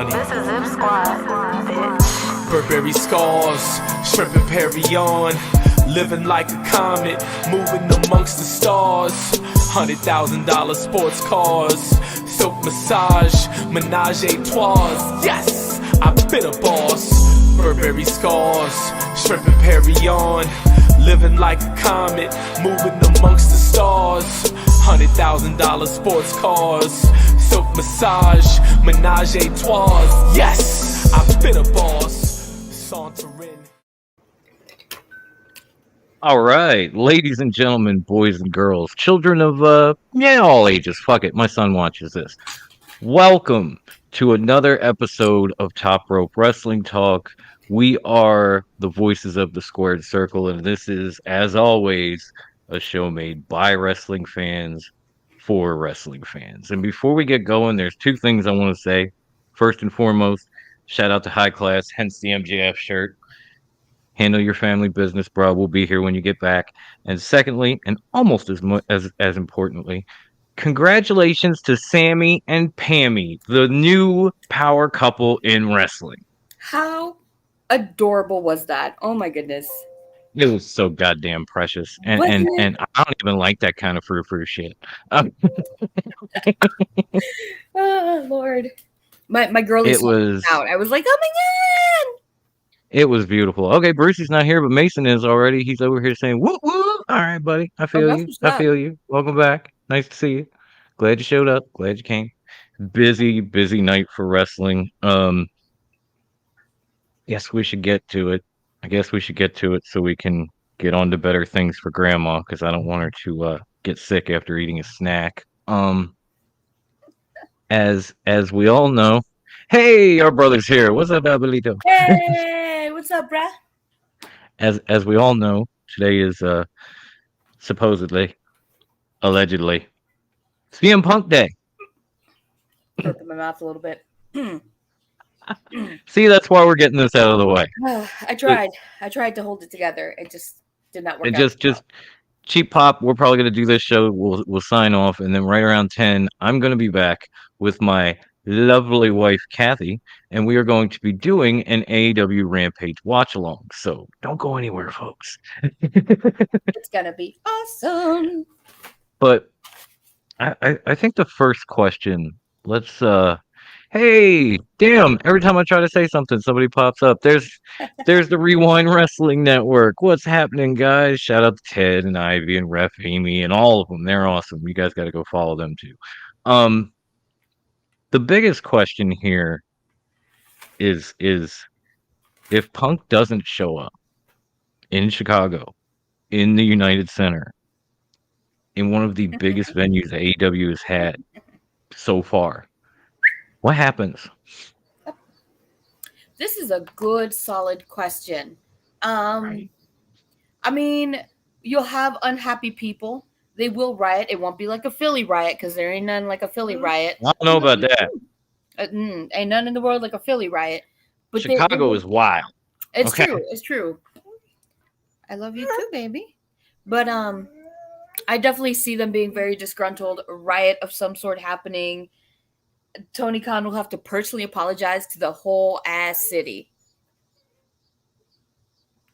money. This is Zip Squad, bitch. Burberry scars, shrimp and Perry on. Living like a comet, moving amongst the stars. $100,000 sports cars, silk massage, menage a trois. Yes, I've been a boss. Burberry scars, shrimp and Perry on. Living like a comet, moving amongst the stars. $100,000 sports cars, silk massage, menage a trois. Yes, I've been a boss. Sauntering. All right, ladies and gentlemen, boys and girls, children of all ages. Fuck it, my son watches this. Welcome to another episode of Top Rope Wrestling Talk. We are the voices of the squared circle, and this is, as always, a show made by wrestling fans for wrestling fans. And before we get going, there's two things I want to say. First and foremost, shout out to High Class, hence the MJF shirt. Handle your family business, bro. We'll be here when you get back. And secondly, and almost as importantly, congratulations to Sammy and Pammy, the new power couple in wrestling. How adorable was that? Oh my goodness. It was so goddamn precious. And I don't even like that kind of frou-frou shit. Oh Lord. My girl is out. I was like, oh my god. It was beautiful. Okay, Brucey's not here, but Mason is already. He's over here saying, woo, woo. All right, buddy. I feel you. I feel you. Welcome back. Nice to see you. Glad you showed up. Glad you came. Busy night for wrestling. Yes, we should get to it. I guess we should get to it so we can get on to better things for Grandma, because I don't want her to get sick after eating a snack. As we all know, hey, our brother's here. What's up, Abelito? Hey, what's up, bruh? As we all know, today is supposedly, allegedly, CM Punk Day. Burp in my mouth a little bit. See, that's why we're getting this out of the way. I tried to hold it together. It just did not work. And just cheap pop. We're probably gonna do this show. We'll sign off, and then right around 10, I'm gonna be back with my lovely wife Kathy, and we are going to be doing an AEW Rampage watch along. So don't go anywhere, folks. It's gonna be awesome. But I think the first question. Let's hey, damn! Every time I try to say something, somebody pops up. There's the Rewind Wrestling Network. What's happening, guys? Shout out to Ted and Ivy and Ref Amy and all of them. They're awesome. You guys got to go follow them too. The biggest question here is if Punk doesn't show up in Chicago, in the United Center, in one of the biggest venues AEW has had so far, what happens? This is a good, solid question. Right. I mean, you'll have unhappy people. They will riot. It won't be like a Philly riot because there ain't none like a Philly riot. I don't know about that. Ain't none in the world like a Philly riot. But Chicago is wild. It's true. It's true. I love you too, baby. But I definitely see them being very disgruntled. A riot of some sort happening. Tony Khan will have to personally apologize to the whole ass city.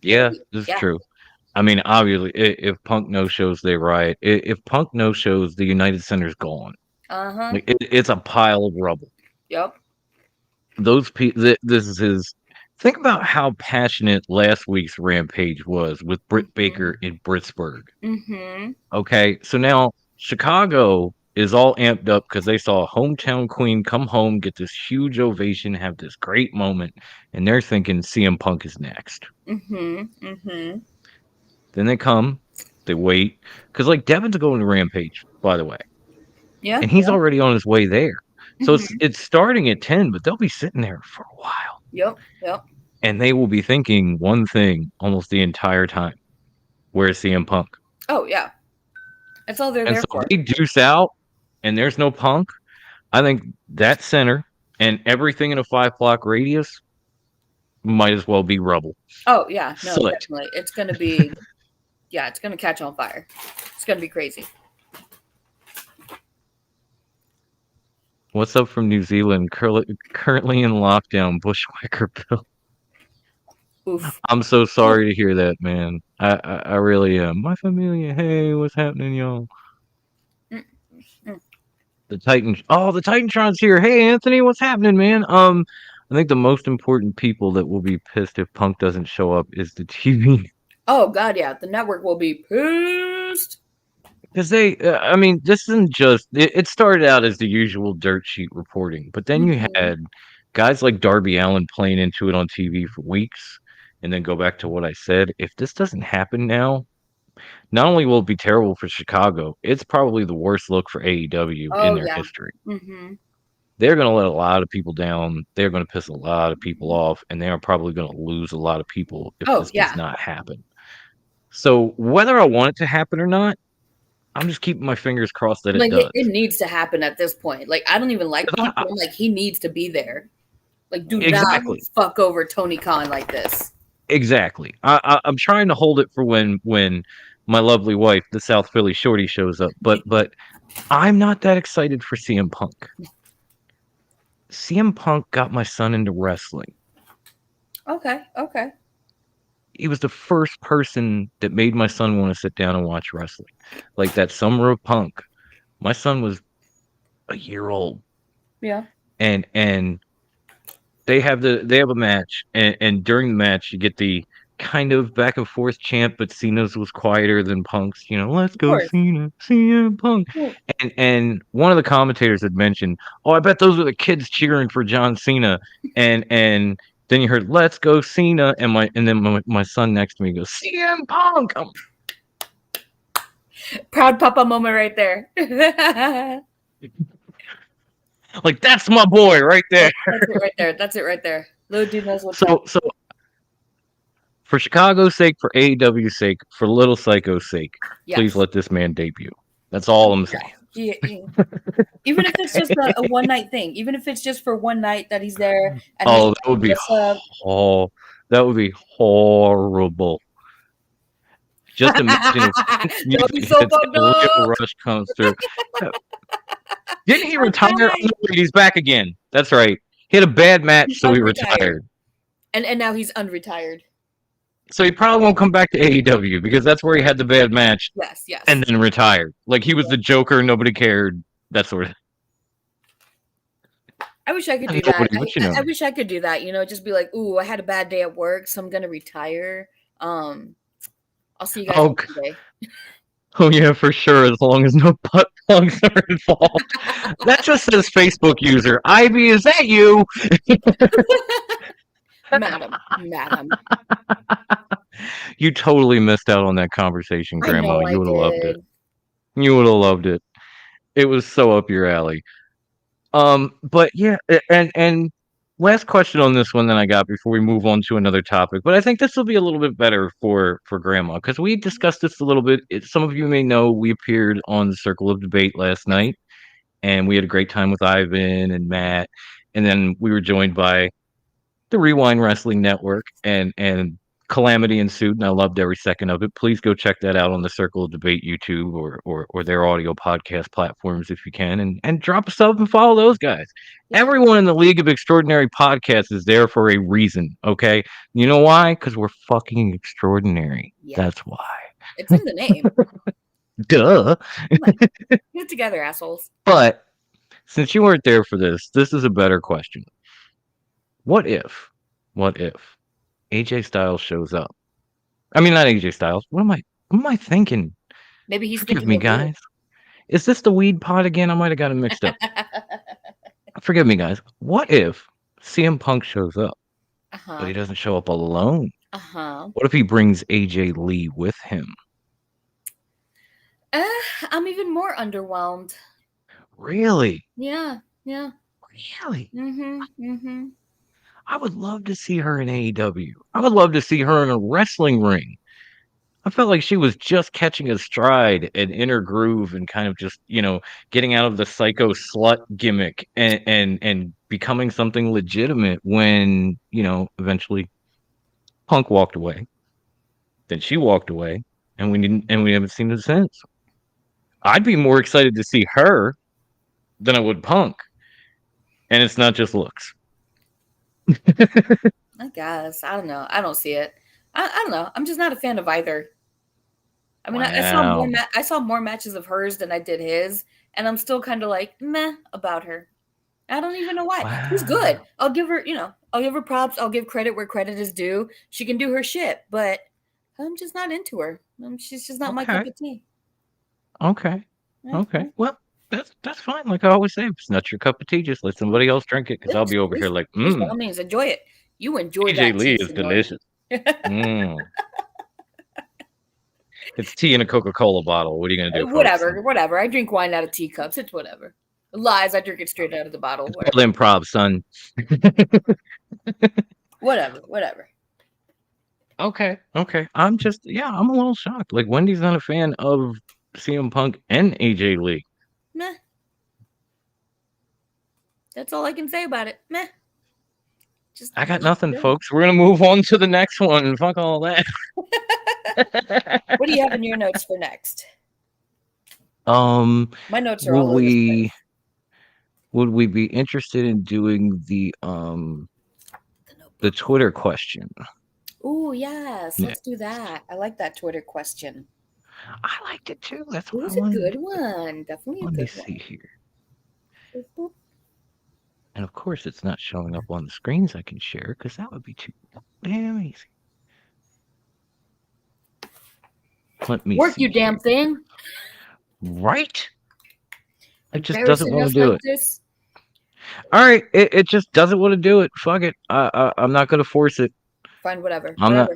Yeah, this is true. I mean, obviously, if Punk no-shows, they riot. If Punk no-shows, the United Center's gone. Uh-huh. Like, it's a pile of rubble. Yep. Those people, this is his... Think about how passionate last week's Rampage was with Britt Baker in Pittsburgh. Mm-hmm. Okay, so now Chicago is all amped up because they saw a hometown queen come home, get this huge ovation, have this great moment, and they're thinking CM Punk is next. Mm-hmm. Mm-hmm. Then they come, they wait, because like Devin's going to Rampage, by the way. Yeah. And he's already on his way there. So it's starting at 10, but they'll be sitting there for a while. Yep. And they will be thinking one thing almost the entire time. Where's CM Punk? Oh, yeah. That's all they're there for. And so they deuce out, and there's no Punk. I think that center and everything in a 5-block radius might as well be rubble. Oh, yeah. No, Slit. definitely. It's going to be... Yeah, it's going to catch on fire. It's going to be crazy. What's up from New Zealand? Currently in lockdown. Bushwhacker Bill. Oof. I'm so sorry to hear that, man. I really am. My familia. Hey, what's happening, y'all? Mm, mm. The Titan. Oh, the Titantron's here. Hey, Anthony, what's happening, man? I think the most important people that will be pissed if Punk doesn't show up is the TV. Oh God, yeah. The network will be pissed. Because I mean, this isn't just, it started out as the usual dirt sheet reporting, but then you Mhm. had guys like Darby Allin playing into it on TV for weeks, and then go back to what I said. If this doesn't happen now, not only will it be terrible for Chicago, it's probably the worst look for AEW in Oh their yeah. history. Mhm. They're going to let a lot of people down. They're going to piss a lot of people off, and they are probably going to lose a lot of people if Oh this does yeah. not happen. So, whether I want it to happen or not, I'm just keeping my fingers crossed that it Like does. it needs to happen at this point. Like I don't even like 'Cause Punk, but I'm like he needs to be there. Like do not Exactly. fuck over Tony Khan like this. Exactly. I'm trying to hold it for when my lovely wife, the South Philly shorty, shows up. But I'm not that excited for CM Punk. CM Punk got my son into wrestling. Okay. Okay. He was the first person that made my son want to sit down and watch wrestling. Like that summer of Punk, my son was a year old, Yeah. and they have a match, and during the match you get the kind of back and forth chant, but Cena's was quieter than Punk's. Let's Of go course. Cena, CM Punk, Well, and one of the commentators had mentioned, oh, I bet those are the kids cheering for John Cena, and then you heard let's go Cena, and then my son next to me goes CM Punk. proud papa moment right there. Like that's my boy right there. That's it right there. That's it right there. Little dude knows what's So for Chicago's sake, for AEW's sake, for Little Psycho's sake, please yes. let this man debut. That's all I'm saying. Even if it's just a one night thing, even if it's just for one night that he's there and Oh, he's that would be just that would be horrible. Just imagine if Prince that would be music so hits fucked and Real up. Rush comes through. Didn't he retire? Okay. Oh, no, wait, he's back again. That's right. He had a bad match, He's so he unretired. retired. And now he's unretired. So he probably won't come back to AEW because that's where he had the bad match Yes, yes. and then retired. Like he was the Joker, nobody cared. That sort of. I wish I could do Nobody, that. but I wish I could do that. Just be like, "Ooh, I had a bad day at work, so I'm gonna retire." I'll see you guys Oh, Monday. oh yeah, for sure. As long as no butt plugs are involved. That just says Facebook user. Ivy, is that you? Madam. You totally missed out on that conversation, I Grandma. know I You would have loved it. did. You would have loved it. It was so up your alley. But yeah, and last question on this one that I got before we move on to another topic. But I think this will be a little bit better for Grandma because we discussed this a little bit. Some of you may know we appeared on the Circle of Debate last night, and we had a great time with Ivan and Matt, and then we were joined by the Rewind Wrestling Network and Calamity ensued, and I loved every second of it. Please go check that out on the Circle of Debate YouTube or their audio podcast platforms if you can, and drop a sub and follow those guys. Everyone in the League of Extraordinary Podcasts is there for a reason, okay? You know why? Because we're fucking extraordinary. Yeah. That's why. It's in the name. Duh. Get together, assholes. But since you weren't there for this is a better question. What if AJ Styles shows up? I mean, not AJ Styles. What am I thinking? Maybe he's Forgive thinking me, of you. guys. Is this the weed pod again? I might have got it mixed up. Forgive me, guys. What if CM Punk shows up, but he doesn't show up alone? What if he brings AJ Lee with him? I'm even more underwhelmed. Really? Yeah. Really? Mm-hmm. I would love to see her in AEW. I would love to see her in a wrestling ring. I felt like she was just catching a stride and in her groove and kind of just, getting out of the psycho slut gimmick and becoming something legitimate when, eventually Punk walked away. Then she walked away and we haven't seen her since. I'd be more excited to see her than I would Punk. And it's not just looks. I guess. I don't know. I don't see it. I don't know. I'm just not a fan of either. I mean, Wow. I saw more matches of hers than I did his, and I'm still kind of like meh about her. I don't even know why. She's good. Wow. I'll give her, I'll give her props. I'll give credit where credit is due. She can do her shit, but I'm just not into her. She's just not my cup Okay. of tea. Okay. Yeah, Okay. Well, that's fine. Like I always say, if it's not your cup of tea, just let somebody else drink it. Because I'll be over here like, please, by all means, enjoy it. You enjoy AJ that Lee tea, is senor. delicious. Mm. It's tea in a Coca-Cola bottle. What are you gonna do, folks? Whatever. I drink wine out of teacups. It's whatever. Lies. I drink it straight out of the bottle. It's Whatever. called improv, son. Whatever. Okay. I'm a little shocked. Like Wendy's not a fan of CM Punk and AJ Lee. Meh. That's all I can say about it. Meh. Just I got not nothing, good. folks. We're gonna move on to the next one. Fuck all that. What do you have in your notes for next? Um, My notes are will all over the we place. would we be interested in doing the Twitter question? Oh yes, Yeah, let's do that. I like that Twitter question. I liked it too. That's It what I was a wanted to good do. one. Definitely a Let me good see one. here. Boop, boop. And of course, it's not showing up on the screens I can share because that would be too damn easy. Let me Work, see you here. damn thing. Right? It just doesn't Embarrassing want to us do like it. this. All right, it just doesn't want to do it. Fuck it. I'm not gonna force it. Fine, whatever. I'm not.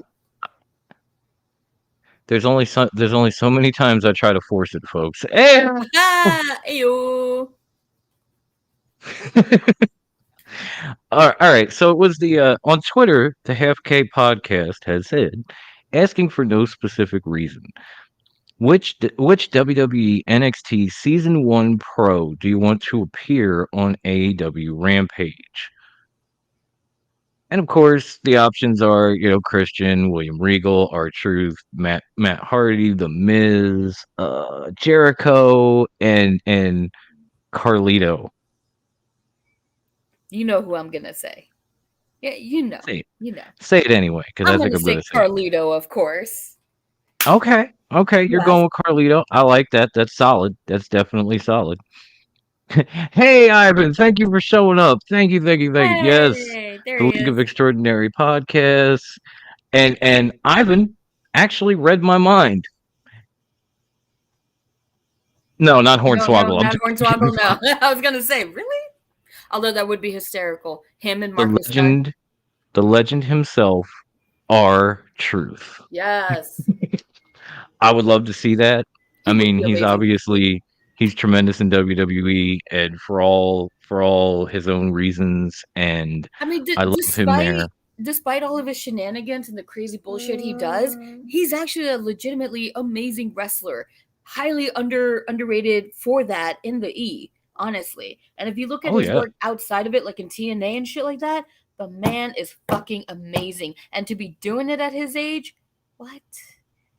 There's only so many times I try to force it, folks. Ah, ayo. All right. So it was the on Twitter, the Half K podcast has said, asking for no specific reason. Which WWE NXT Season 1 Pro do you want to appear on AEW Rampage? And of course, the options are, Christian, William Regal, R-Truth, Matt Hardy, The Miz, Jericho, and Carlito. You know who I'm gonna say. Yeah, you know. Say it. You know. Say it anyway, because I'm I think gonna I'm say going to say it. Carlito, of course. Okay, you're Yes. going with Carlito. I like that. That's solid. That's definitely solid. Hey, Ivan, thank you for showing up. Thank you. Yes, Hey, there the he League is. of Extraordinary Podcasts. And Ivan actually read my mind. No, not No, Hornswoggle. I'm not just Hornswoggle. kidding. No, I was gonna say really. Although that would be hysterical. Him and The Marcus Stunt. legend himself, R-Truth. Yes, I would love to see that. I he would mean, be amazing. he's tremendous in WWE, and for all his own reasons, and I mean, I love him there. despite all of his shenanigans and the crazy bullshit he does, he's actually a legitimately amazing wrestler. Highly underrated for that in the E, honestly. And if you look at Oh his yeah, work outside of it, like in TNA and shit like that, the man is fucking amazing. And to be doing it at his age, what?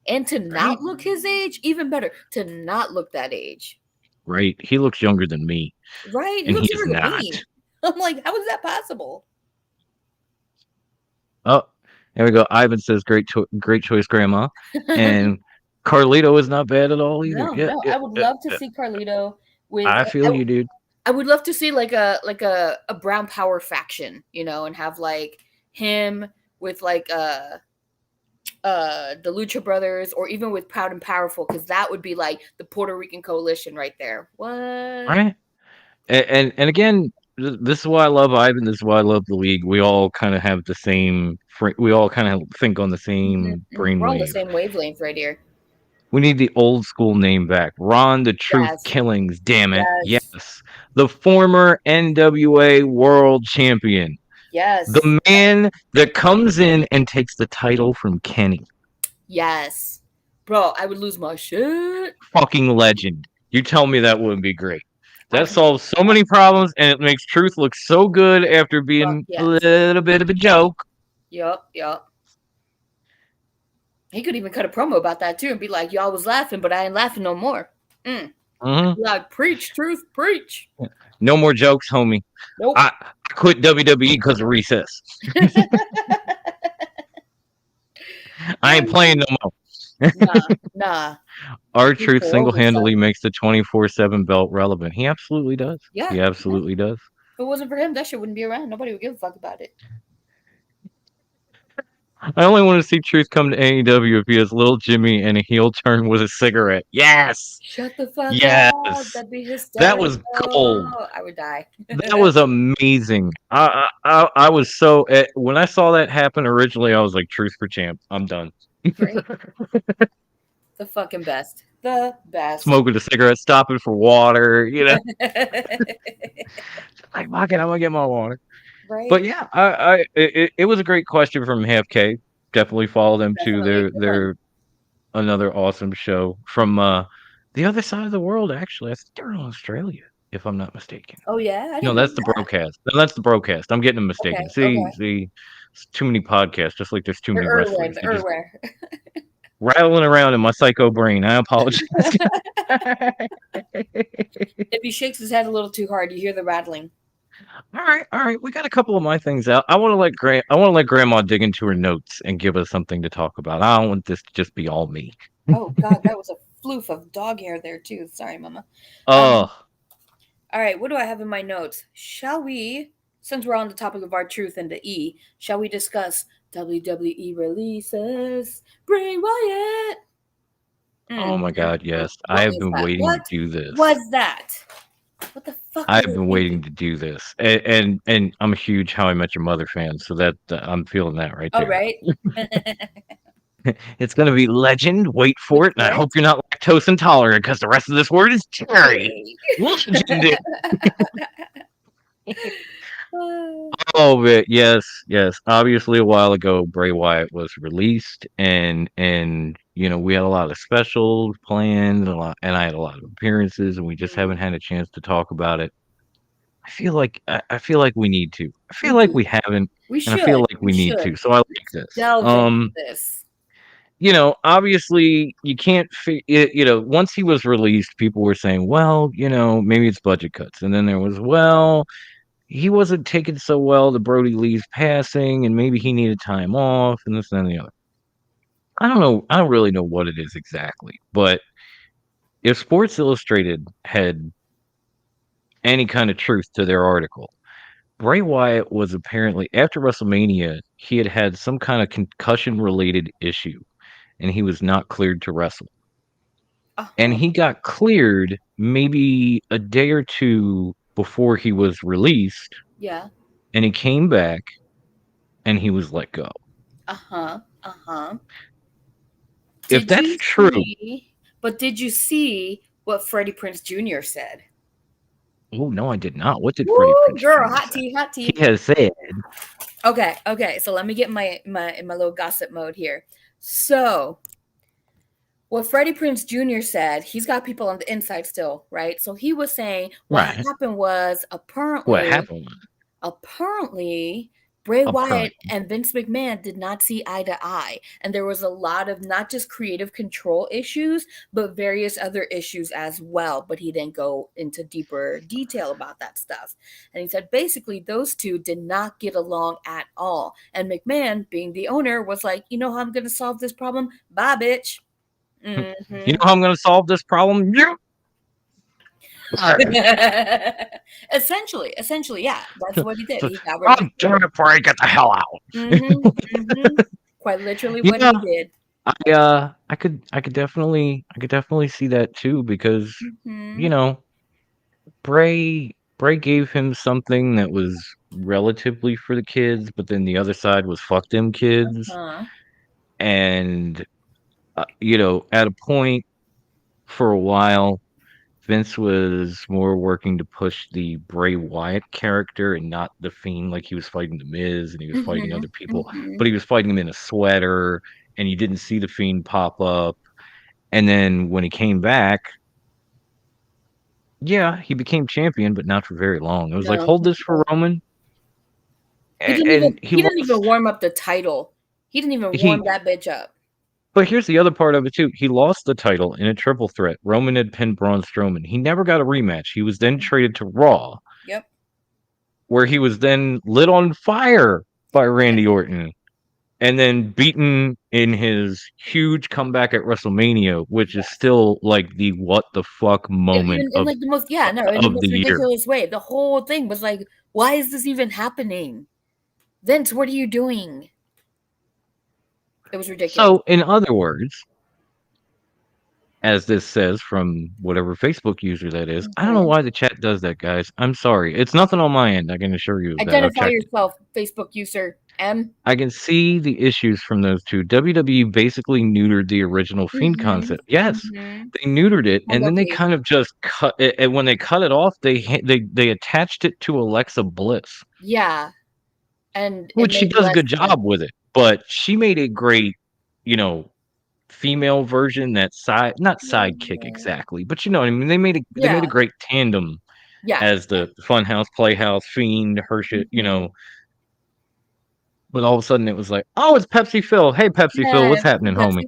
And to not right, look his age, even better. To not look that age. right. He looks younger than me, Right? He and he looks is younger than not. me. I'm like, how is that possible? Oh, there we go. Ivan says, great choice, Grandma," and Carlito is not bad at all either. Yeah, No. I would love to see Carlito with. I feel you, dude. I would love to see like a Brown Power faction, and have like him with like the Lucha Brothers, or even with Proud and Powerful, because that would be like the Puerto Rican coalition right there. What? Right, and again, this is why I love Ivan. This is why I love the league. We all kind of have the same. We all kind of think on the same We're on the brainwave. same wavelength right here. We need the old school name back. Ron the Truth Yes. Killings, damn it. Yes. Yes. The former NWA World Champion. Yes. The man that comes in and takes the title from Kenny. Yes. Bro, I would lose my shit. Fucking legend. You tell me that wouldn't be great. That solves so many problems, and it makes Truth look so good after being a little bit of a joke. Yup. He could even cut a promo about that too and be like, y'all was laughing, but I ain't laughing no more. Mm-hmm. Like, preach, Truth, preach. No more jokes, homie. Nope. I quit WWE because of recess. I ain't playing no more. Nah. R-Truth All over, single-handedly son. makes the 24/7 belt relevant. He absolutely does. Yeah. He absolutely does. If it wasn't for him, that shit wouldn't be around. Nobody would give a fuck about it. I only want to see Truth come to AEW if he has Little Jimmy and a heel turn with a cigarette. Yes! Shut the fuck Yes! up. That'd be That hysterical. was gold. I would die. That was amazing. I was so when I saw that happen originally, I was like, Truth for champ. I'm done. Great. The fucking best. The best. Smoking a cigarette, stopping for water, you know. Like, fuck it, I'm gonna get my water. Right. But yeah, it was a great question from Half K. Definitely follow them too. Definitely. They're another awesome show from the other side of the world. Actually, I think they're in Australia, if I'm not mistaken. Oh yeah. I No, didn't that's know the that. broadcast. No, that's the broadcast. I'm getting them mistaken. Okay. See, it's too many podcasts, just like there's too They're many everywhere. wrestlers. They're They're just everywhere. rattling around in my psycho brain. I apologize. If he shakes his head a little too hard, you hear the rattling. All right. We got a couple of my things out. I want to let Grandma dig into her notes and give us something to talk about. I don't want this to just be all me. Oh God, that was a floof of dog hair there too. Sorry, Mama. Oh, All right, what do I have in my notes? Shall we, since we're on the topic of R-Truth and the E, shall we discuss WWE releases Bray Wyatt? oh my God, yes. What I have was been that? waiting What to do this. was that? What the fuck? I've was I been waiting to do this, and I'm a huge How I Met Your Mother fan, so that I'm feeling that right thinking? there. Oh, right. It's gonna be legend. Wait for Wait it, and for I it. hope you're not lactose intolerant because the rest of this word is cherry. Legend. Oh, but yes. Obviously, a while ago, Bray Wyatt was released, and we had a lot of specials planned, and I had a lot of appearances, and we just haven't had a chance to talk about it. I feel like we need to. I feel like we haven't, We and I should. feel like we need to. So I like this. delve into this. Obviously, you can't. Once he was released, people were saying, well, maybe it's budget cuts, and then there was, well, he wasn't taken so well to Brody Lee's passing, and maybe he needed time off, and this and the other. I don't know. I don't really know what it is exactly, but if Sports Illustrated had any kind of truth to their article, Bray Wyatt was apparently, after WrestleMania, he had some kind of concussion-related issue, and he was not cleared to wrestle. And he got cleared maybe a day or two before he was released. Yeah. And he came back, and he was let go. If that's true. But did you see what Freddie Prinze Jr. said? Oh, no, I did not. What did Freddie Prinze Girl, Jr. hot say? tea, hot tea. He has said. Okay. So let me get in my little gossip mode here. So what Freddie Prinze Jr. said, he's got people on the inside still, right? So he was saying what happened was apparently Bray Wyatt and Vince McMahon did not see eye to eye. And there was a lot of not just creative control issues, but various other issues as well. But he didn't go into deeper detail about that stuff. And he said, basically, those two did not get along at all. And McMahon, being the owner, was like, you know how I'm going to solve this problem? Bye, bitch. Mm-hmm. You know how I'm going to solve this problem? Yeah. Essentially, yeah, that's what he did. He got rid of damn it, Bray, get the hell out. Quite literally what he did. I could definitely see that too, because Bray gave him something that was relatively for the kids, but then the other side was fuck them kids. And at a point for a while, Vince was more working to push the Bray Wyatt character and not the Fiend, like he was fighting The Miz and he was fighting other people, but he was fighting him in a sweater, and you didn't see the Fiend pop up. And then when he came back, he became champion, but not for very long. It was like, hold this for Roman. He didn't even warm up the title. He didn't even warm that bitch up. But here's the other part of it, too. He lost the title in a triple threat. Roman had pinned Braun Strowman. He never got a rematch. He was then traded to Raw. where he was then lit on fire by Randy Orton and then beaten in his huge comeback at WrestleMania, which is still like the what the fuck moment in like the most in the most the year. ridiculous way. The whole thing was like, why is this even happening? Vince, what are you doing? It was ridiculous. So, in other words, as this says from whatever Facebook user that is, I don't know why the chat does that, guys. I'm sorry. It's nothing on my end. I can assure you of that. Identify yourself, Facebook user M. I can see the issues from those two. WWE basically neutered the original Fiend concept. Yes, they neutered it, and then they kind of just cut it. And when they cut it off, they attached it to Alexa Bliss. Yeah, and which she does a good job with it. But she made a great, female version that not sidekick exactly, but you know what I mean. They made a great tandem. Yeah, as the Funhouse, Playhouse, Fiend, her shit, But all of a sudden it was like, oh, it's Pepsi Phil. Hey, Pepsi Phil, what's happening, homie?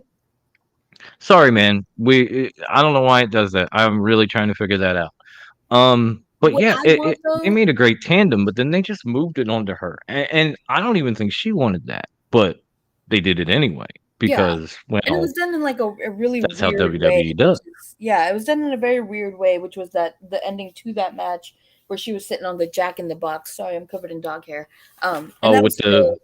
Sorry, man. I don't know why it does that. I'm really trying to figure that out. But What yeah, I want, they made a great tandem, but then they just moved it onto her, and I don't even think she wanted that, but they did it anyway because and it was done in like a really that's weird how WWE way, does. It was done in a very weird way, which was that the ending to that match where she was sitting on the Jack in the Box. Sorry, I'm covered in dog hair. And with the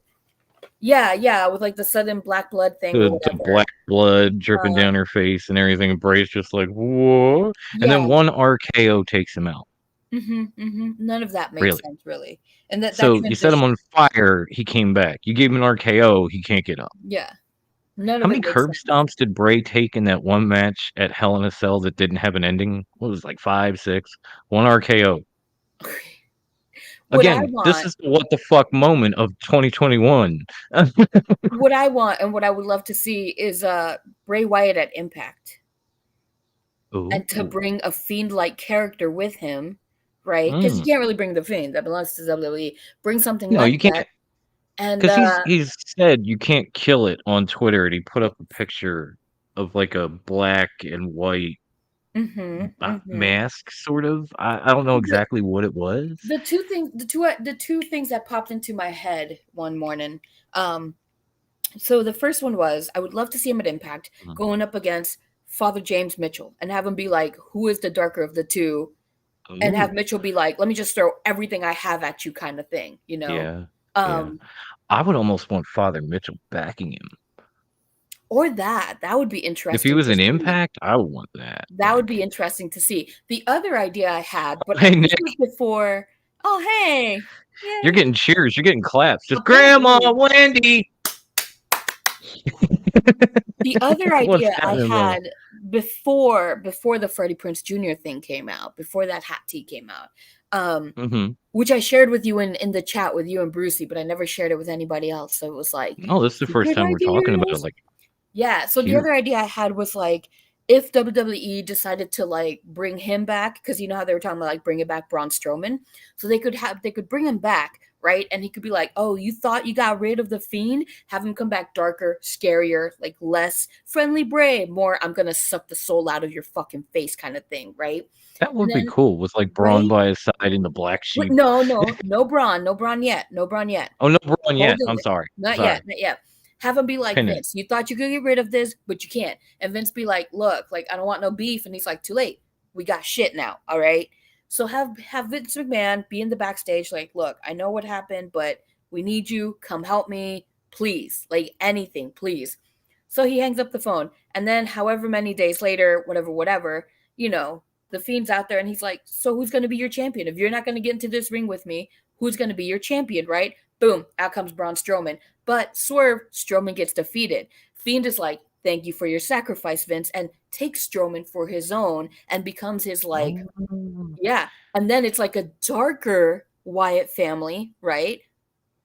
with like the sudden black blood thing, the black blood dripping down her face and everything. And Bray's just like, whoa, and then one RKO takes him out. None of that makes sense, really. And so you set him on fire, he came back. You gave him an RKO, he can't get up. Yeah. How many curb stomps did Bray take in that one match at Hell in a Cell that didn't have an ending? What was it, like 5, 6? One RKO. Again, this is the what the fuck moment of 2021. What I want and what I would love to see is Bray Wyatt at Impact. Ooh. And to bring a Fiend-like character with him, right? Because you can't really bring the Fiend. That belongs to WWE. Bring something like that. No, you can't. And because he's said you can't kill it on Twitter, and he put up a picture of like a black and white mask, sort of. I don't know exactly what it was. The two things that popped into my head one morning. So the first one was I would love to see him at Impact going up against Father James Mitchell and have him be like, who is the darker of the two? Ooh. And have Mitchell be like, let me just throw everything I have at you, kind of thing, Yeah. I would almost want Father Mitchell backing him. Or that would be interesting. If he was an Impact, I would want that. That would be interesting to see. The other idea I had, but I think it was before. Oh, hey. Yay. You're getting cheers. You're getting claps. Just Grandma Wendy. The other idea I had before the Freddie Prinze Jr. thing came out, before that hat tee came out, which I shared with you in the chat with you and Brucey, but I never shared it with anybody else. So it was like, oh, this is the first time we're talking about it. Like, yeah. So the other idea I had was like, if WWE decided to like bring him back, because you know how they were talking about like bringing back Braun Strowman, so they could bring him back, right? And he could be like, oh, you thought you got rid of the Fiend? Have him come back darker, scarier, like less friendly Bray, more I'm gonna suck the soul out of your fucking face kind of thing, right? That would be cool with like Braun by his side in the black sheep. No Braun yet. Oh, no Braun yet. I'm sorry. Not yet. Have him be like, Vince, you thought you could get rid of this, but you can't. And Vince be like, look, like, I don't want no beef. And he's like, too late. We got shit now. All right. So have Vince McMahon be in the backstage, like, look, I know what happened, but we need you. Come help me. Please. Like anything, please. So he hangs up the phone. And then however many days later, whatever, the Fiend's out there and he's like, so who's going to be your champion? If you're not going to get into this ring with me, who's going to be your champion, right? Boom, out comes Braun Strowman. But swerve, Strowman gets defeated. Fiend is like, thank you for your sacrifice, Vince, and takes Strowman for his own and becomes his like, yeah. And then it's like a darker Wyatt family, right?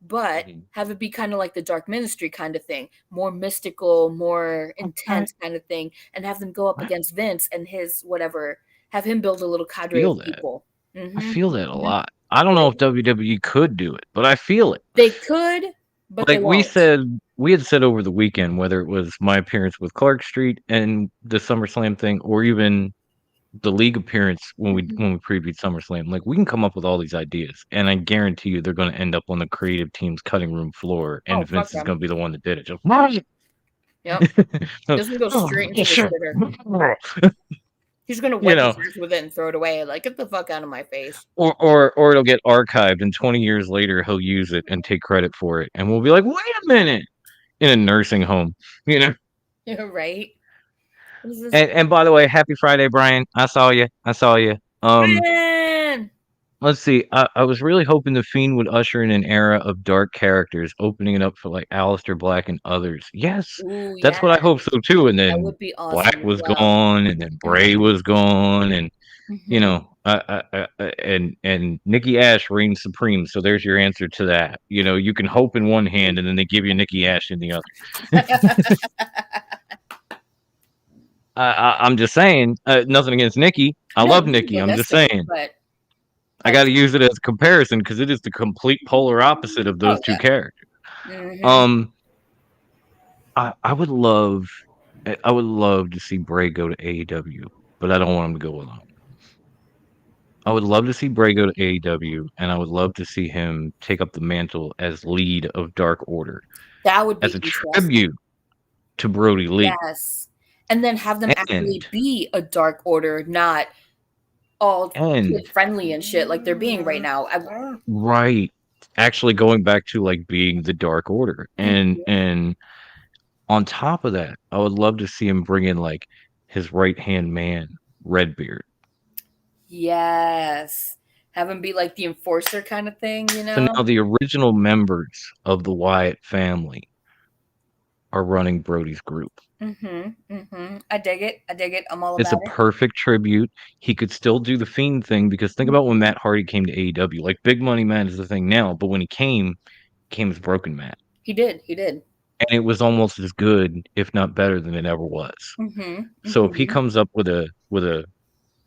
But have it be kind of like the Dark Ministry kind of thing, more mystical, more intense kind of thing, and have them go up against Vince and his whatever, have him build a little cadre of people. I feel that a lot. I don't know if WWE could do it, but I feel it. They could, but like we had said over the weekend, whether it was my appearance with Clark Street and the SummerSlam thing, or even the league appearance when we Mhm. previewed SummerSlam. Like, we can come up with all these ideas, and I guarantee you they're going to end up on the creative team's cutting room floor, and Oh, fuck Vince is them. going to be the one that did it. Just Yep. This one goes straight into the shitter. He's gonna you wipe his know, ass with it and throw it away. Like, get the fuck out of my face. or it'll get archived, and 20 years later he'll use it and take credit for it, and we'll be like, wait a minute, in a nursing home, you know. Yeah, right. What is this? And by the way, happy Friday, Brian. I saw you. Man! Let's see. I was really hoping the Fiend would usher in an era of dark characters, opening it up for like Aleister Black and others. Yes, Ooh, that's yeah. what I hope so too. And That then would be awesome Black as was well. gone, and then Bray was gone, and you Mhm. know, and Nikki Ash reigns supreme. So there's your answer to that. You know, you can hope in one hand, and then they give you Nikki Ash in the other. I'm just saying. Nothing against Nikki. I No, love this is Nikki. I'm just realistic, saying. but I got to use it as a comparison because it is the complete polar opposite of those oh two yeah. characters. Mhm. Um, I would love, I would love to see Bray go to AEW, but I don't want him to go alone. I would love to see Bray go to AEW, and I would love to see him take up the mantle as lead of Dark Order That would as be a interesting. tribute to Brody Lee. Yes. And then have them actually And be a dark order, not all and kid friendly and shit like they're being right now. right, actually going back to like being the Dark Order, and on top of that, I would love to see him bring in like his right hand man, Redbeard. Yes. Have him be like the enforcer kind of thing, you So know? now the original members of the Wyatt family are running Brody's group. Mm-hmm. Mm-hmm. I dig it. I dig it. I'm all It's a about it. perfect tribute. He could still do the Fiend thing because think about when Matt Hardy came to AEW. Like Big Money Matt is the thing now, but when he came as Broken Matt. He did. He did. And it was almost as good, if not better, than it ever was. Mm-hmm. So if he Mm-hmm. comes up with a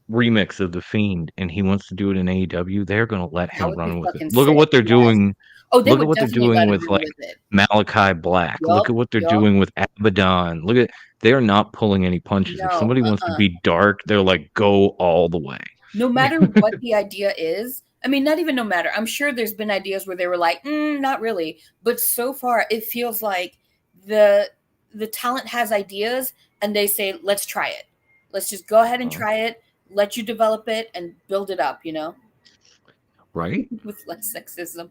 remix of the Fiend and he wants to do it in AEW, they're gonna let That him would be run with it. fucking Look at sick. what they're Yes. doing. Oh, they Look at would what they're definitely doing let him with run like with it. Malachi Black. Look Yup. at what they're Yup. doing with Abaddon. Look at they are not pulling any punches. If No. somebody wants to be dark, they're like go all the way. No matter what the idea is, I mean, not even no matter. I'm sure there's been ideas where they were like, not really. But so far, it feels like the talent has ideas and they say, let's try it. Let's just go ahead and Uh, try it, let you develop it and build it up, you know, right? with less sexism.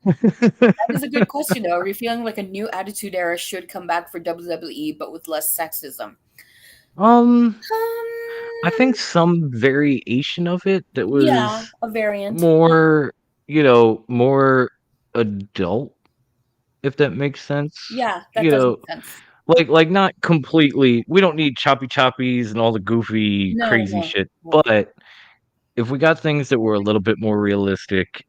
That is a good question, though. Are you feeling like a new attitude era should come back for WWE, but with less sexism? um I Um, think some variation of it that yeah, was a variant. more, more adult, if that makes sense. Yeah, that You does know, make sense. like not completely. We don't need choppy choppies and all the goofy, No, crazy no, shit. no. But if we got things that were a little bit more realistic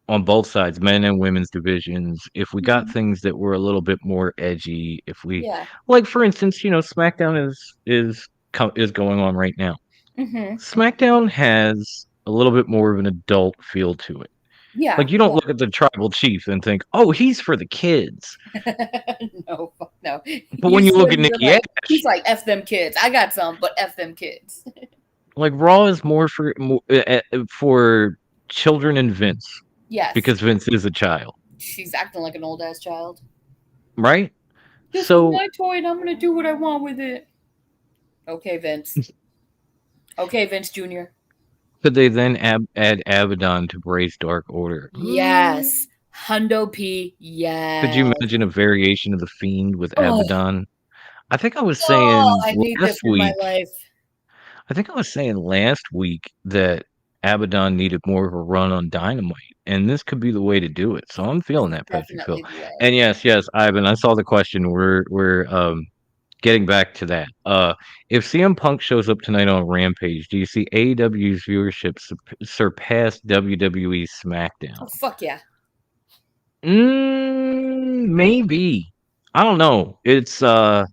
on both sides, men and women's divisions, if we got Mhm. things that were a little bit more edgy, if we Yeah. like, for instance, SmackDown is going on right now. Mhm. SmackDown has a little bit more of an adult feel to it. Yeah. Like, you don't look at the tribal chief and think, "Oh, he's for the kids." No, fuck no. But when you look at You're Nikki like, Ash, he's like, F them kids. I got some, but F them kids. like Raw is more for children and Vince Yes. because Vince is a child, She's acting like an old ass child. right? This is So my toy and I'm gonna do what I want with it. Okay, Vince. Okay, Vince Jr. could they then add Abaddon to Bray's Dark Order? Yes. Hundo P. Could you Yes. imagine a variation of the Fiend with Oh, Abaddon? I think I was oh, saying I need this last in my week. life. I think I was saying last week that Abaddon needed more of a run on Dynamite, and this could be the way to do it. So I'm This feeling is that, Pepsi Phil. definitely the way. And yes, Ivan, I saw the question. We're getting back to that. If CM Punk shows up tonight on Rampage, do you see AEW's viewership surpass WWE Oh, SmackDown? fuck yeah. Maybe. I don't know. It's SmackDown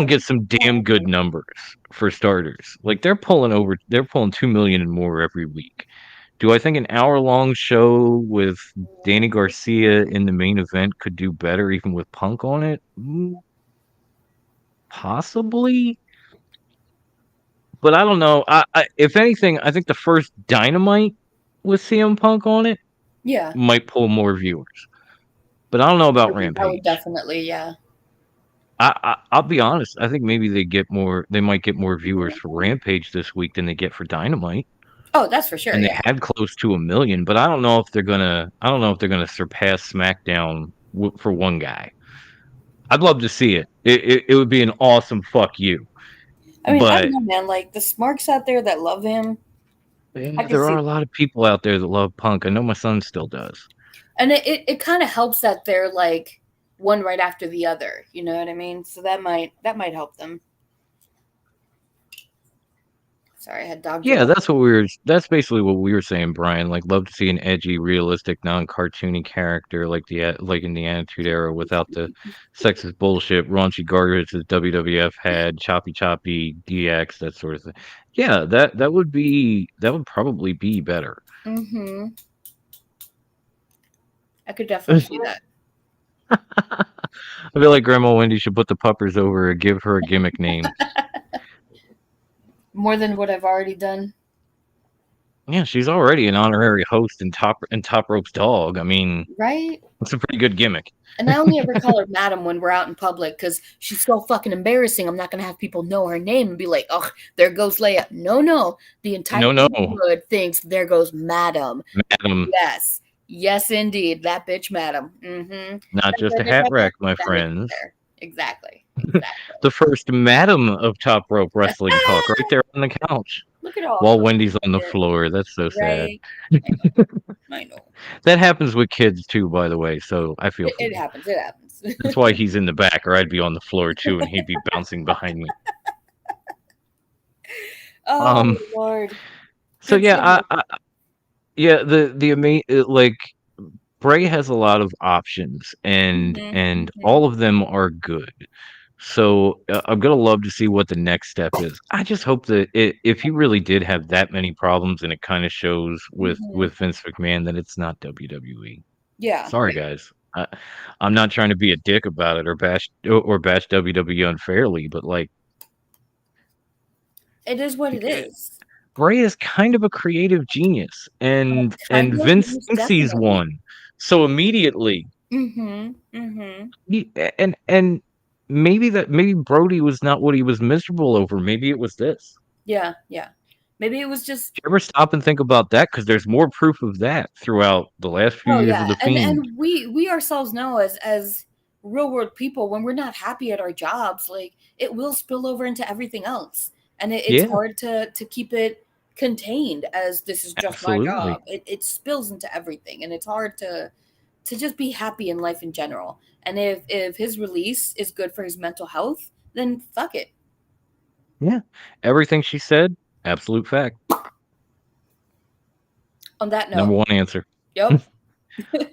gets some damn good numbers for starters. Like they're pulling 2 million and more every week. Do I think an hour-long show with Danny Garcia in the main event could do better even with Punk on it? possibly, but I don't know. If anything, I think the first Dynamite with CM Punk on it Yeah, might pull more viewers. But I don't know about that would Rampage. definitely, yeah. I'll be honest. I think maybe they might get more viewers for Rampage this week than they get for Dynamite. Oh, that's for sure. And they Yeah. had close to 1 million, but I don't know if they're gonna. I don't know if they're gonna surpass SmackDown for one guy. I'd love to see it. It would be an awesome fuck you. I mean, I don't But know, man. Like the smarks out there that love him, I can there are see, a lot of people out there that love Punk. I know my son still does. and it kind of helps that they're like one right after the other. You know what I mean? So that might help them. Sorry, I had dog. Yeah, that's basically what we were saying, Brian. Like, love to see an edgy, realistic, non-cartoony character like in the Attitude Era without the sexist bullshit, raunchy garbage that WWF had, choppy DX, that sort of thing. Yeah, that would probably be better. Mm-hmm. I could definitely see that. I feel like Grandma Wendy should put the puppers over and give her a gimmick name. More than what I've already done. Yeah, she's already an honorary host in Top Rope's Dog. I mean, Right? that's a pretty good gimmick. And I only ever call her madam when we're out in public because she's so fucking embarrassing. I'm not going to have people know her name and be like, oh, there goes Leia. No. The entire No, neighborhood thinks there goes madam. Madam. Yes. Yes, indeed. That bitch madam. Mm-hmm. Not just a hat rack, my friends. Exactly. The first Madam of Top Rope Wrestling Talk, right there on the couch, Look at all. while Wendy's on the floor. That's so sad. Right? I know. That happens with kids too, by the way. So I feel for It you. happens. It happens. That's why he's in the back, or I'd be on the floor too, and he'd be bouncing behind me. Oh, Lord. So Good yeah, seeing yeah, the amazing like Bray has a lot of options, and Mhm. all of them are good. So I'm gonna love to see what the next step is. I just hope that if he really did have that many problems, and it kind of shows with Mhm. Vince McMahon, that it's not WWE. Yeah. Sorry, guys. I'm not trying to be a dick about it or bash WWE unfairly, but like It is what it is. Bray is kind of a creative genius, and Kind of, Vince most thinks he's definitely. one. So immediately, Mm-hmm. and maybe Brody was not what he was miserable over. Maybe it was this. Yeah. Maybe it was just. Did you ever stop and think about that? Because there's more proof of that throughout the last few Oh years yeah, of the and Fiend. we ourselves know as real world people, when we're not happy at our jobs, like it will spill over into everything else, and it's Yeah, hard to keep it contained as this is just my absolutely. job. It spills into everything, and it's hard to just be happy in life in general. And if his release is good for his mental health, then fuck it. Yeah, everything she said, absolute fact. On that note, Number one answer. yep.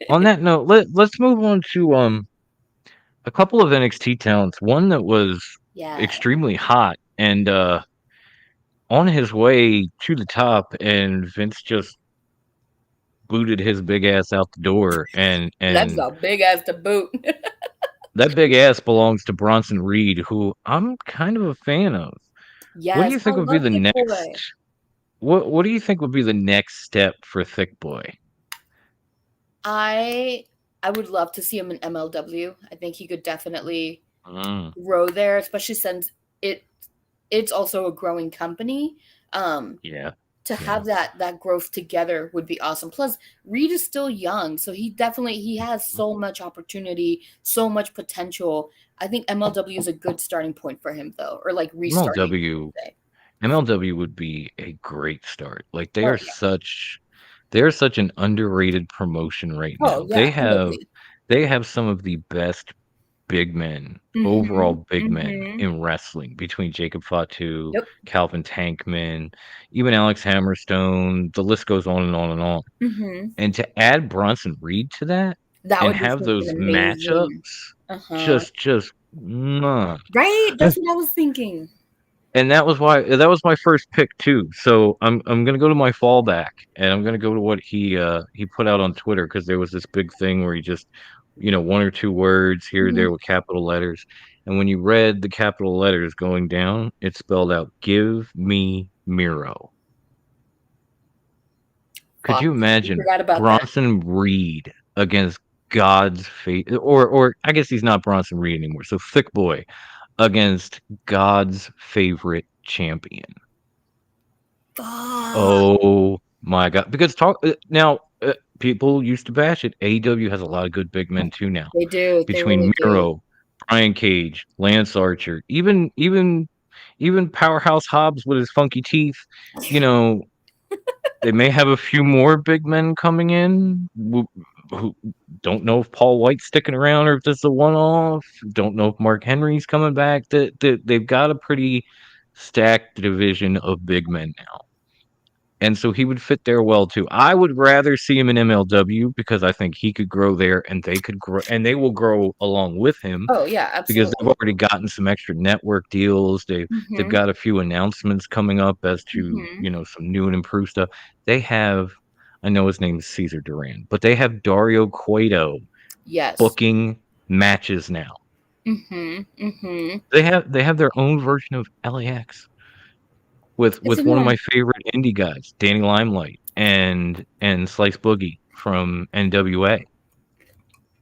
On that note, let's move on to a couple of NXT talents. One that was Yeah, extremely hot and on his way to the top, and Vince just booted his big ass out the door, that's and a big ass to boot. that big ass belongs to Bronson Reed, who I'm kind of a fan of. What do Yes, you I think would be love the Thick Boy. next? What do you think would be the next step for Thick Boy? I would love to see him in MLW. I think he could definitely Mm, grow there, especially since it's also a growing company. yeah, To yeah. have that growth together would be awesome. Plus, Reed is still young, so he has so much opportunity, so much potential. I think MLW is a good starting point for him, though, or like restarting. MLW I should say. MLW would be a great start. Like Oh yeah. they are such an underrated promotion right Oh now. yeah. Totally. They have some of the best big men, Mm-hmm. overall big men Mm-hmm. in wrestling between Jacob Fatu, Yep. Calvin Tankman, even Alex Hammerstone. The list goes on and on and on. Mm-hmm. And to add Bronson Reed to that That and would be have such an those amazing. matchups, Uh-huh. just mwah. Right? That's what I was thinking. And that was my first pick too. So I'm gonna go to my fallback, and I'm gonna go to what he put out on Twitter, because there was this big thing where he just, one or two words here or Mhm. there with capital letters. and when you read the capital letters going down, it spelled out "Give me Miro." Could Fuck, you I imagine forgot about that. Bronson Reed against God's fate, or I guess he's not Bronson Reed anymore. So Thick Boy against God's favorite champion. Fuck. Oh my God! Because people used to bash it. AEW has a lot of good big men too now. They do. They Between really do. Miro, Brian Cage, Lance Archer, even Powerhouse Hobbs with his funky teeth. You know, they may have a few more big men coming in. Who don't know if Paul White's sticking around or if this is a one-off. Don't know if Mark Henry's coming back. They've got a pretty stacked division of big men now. And so he would fit there well too. I would rather see him in MLW because I think he could grow there and they could grow and they will grow along with him Oh yeah, because absolutely. they've already gotten some extra network deals. They've Mhm. got a few announcements coming up as to, Mhm. some new and improved stuff. They have, I know his name is Cesar Duran, but they have Dario Cueto Yes. booking matches now. Mhm. Mhm. They have their own version of LAX with Isn't one of my favorite indie guys, Danny Limelight and Slice Boogie from NWA,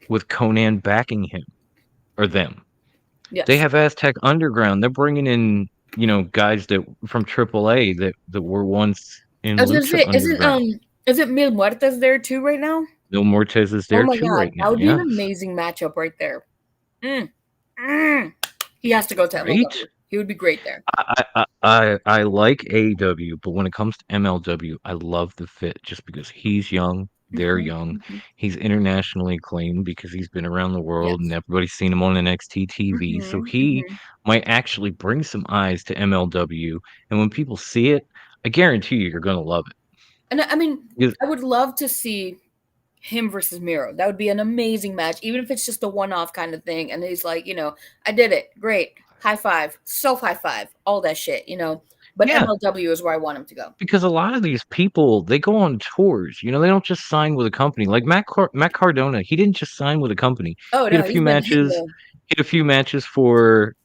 with Conan backing him or them. Yes. They have Aztec Underground. They're bringing in, guys that from AAA that were once in I was gonna Lucha say, Underground. is it Mil Muertes there too right now? Mil Muertes is Oh there my too god, right that now. would be an Yes. amazing matchup right there. He has to go to Right? MLW. He would be great there. I like AEW, but when it comes to MLW, I love the fit just because he's young, they're Mhm, young. mhm. He's internationally acclaimed because he's been around the world and Yes. everybody's seen him on NXT TV. So Mhm, he mhm. might actually bring some eyes to MLW. And when people see it, I guarantee you're going to love it. And I mean, Because- I would love to see him versus Miro. That would be an amazing match, even if it's just a one-off kind of thing. And he's like, I did it, great, high five, self high five, all that shit, But yeah, MLW is where I want him to go. because a lot of these people, they go on tours. They don't just sign with a company. Like Matt Cardona, he didn't just sign with a company. Oh He had no, a he's few been hitting matches. He had a few matches for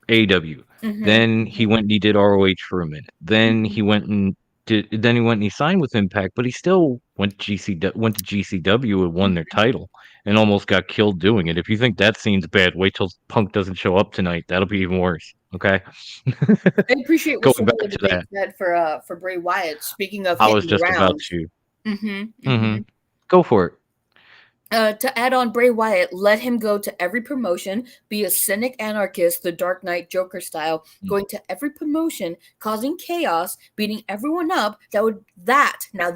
AEW. Then he went and he did ROH for a minute. Then he went and he signed with Impact, but he still went to GCW and won their title and almost got killed doing it. If you think that scene's bad, wait till Punk doesn't show up tonight. That'll be even worse. Okay. I appreciate what Going some of back the to that, debate said for Bray Wyatt. Speaking of I was hitting the just about round, to. mm-hmm. Go for it. To add on Bray Wyatt, let him go to every promotion, be a cynic anarchist, the Dark Knight Joker style, going to every promotion, causing chaos, beating everyone up. Now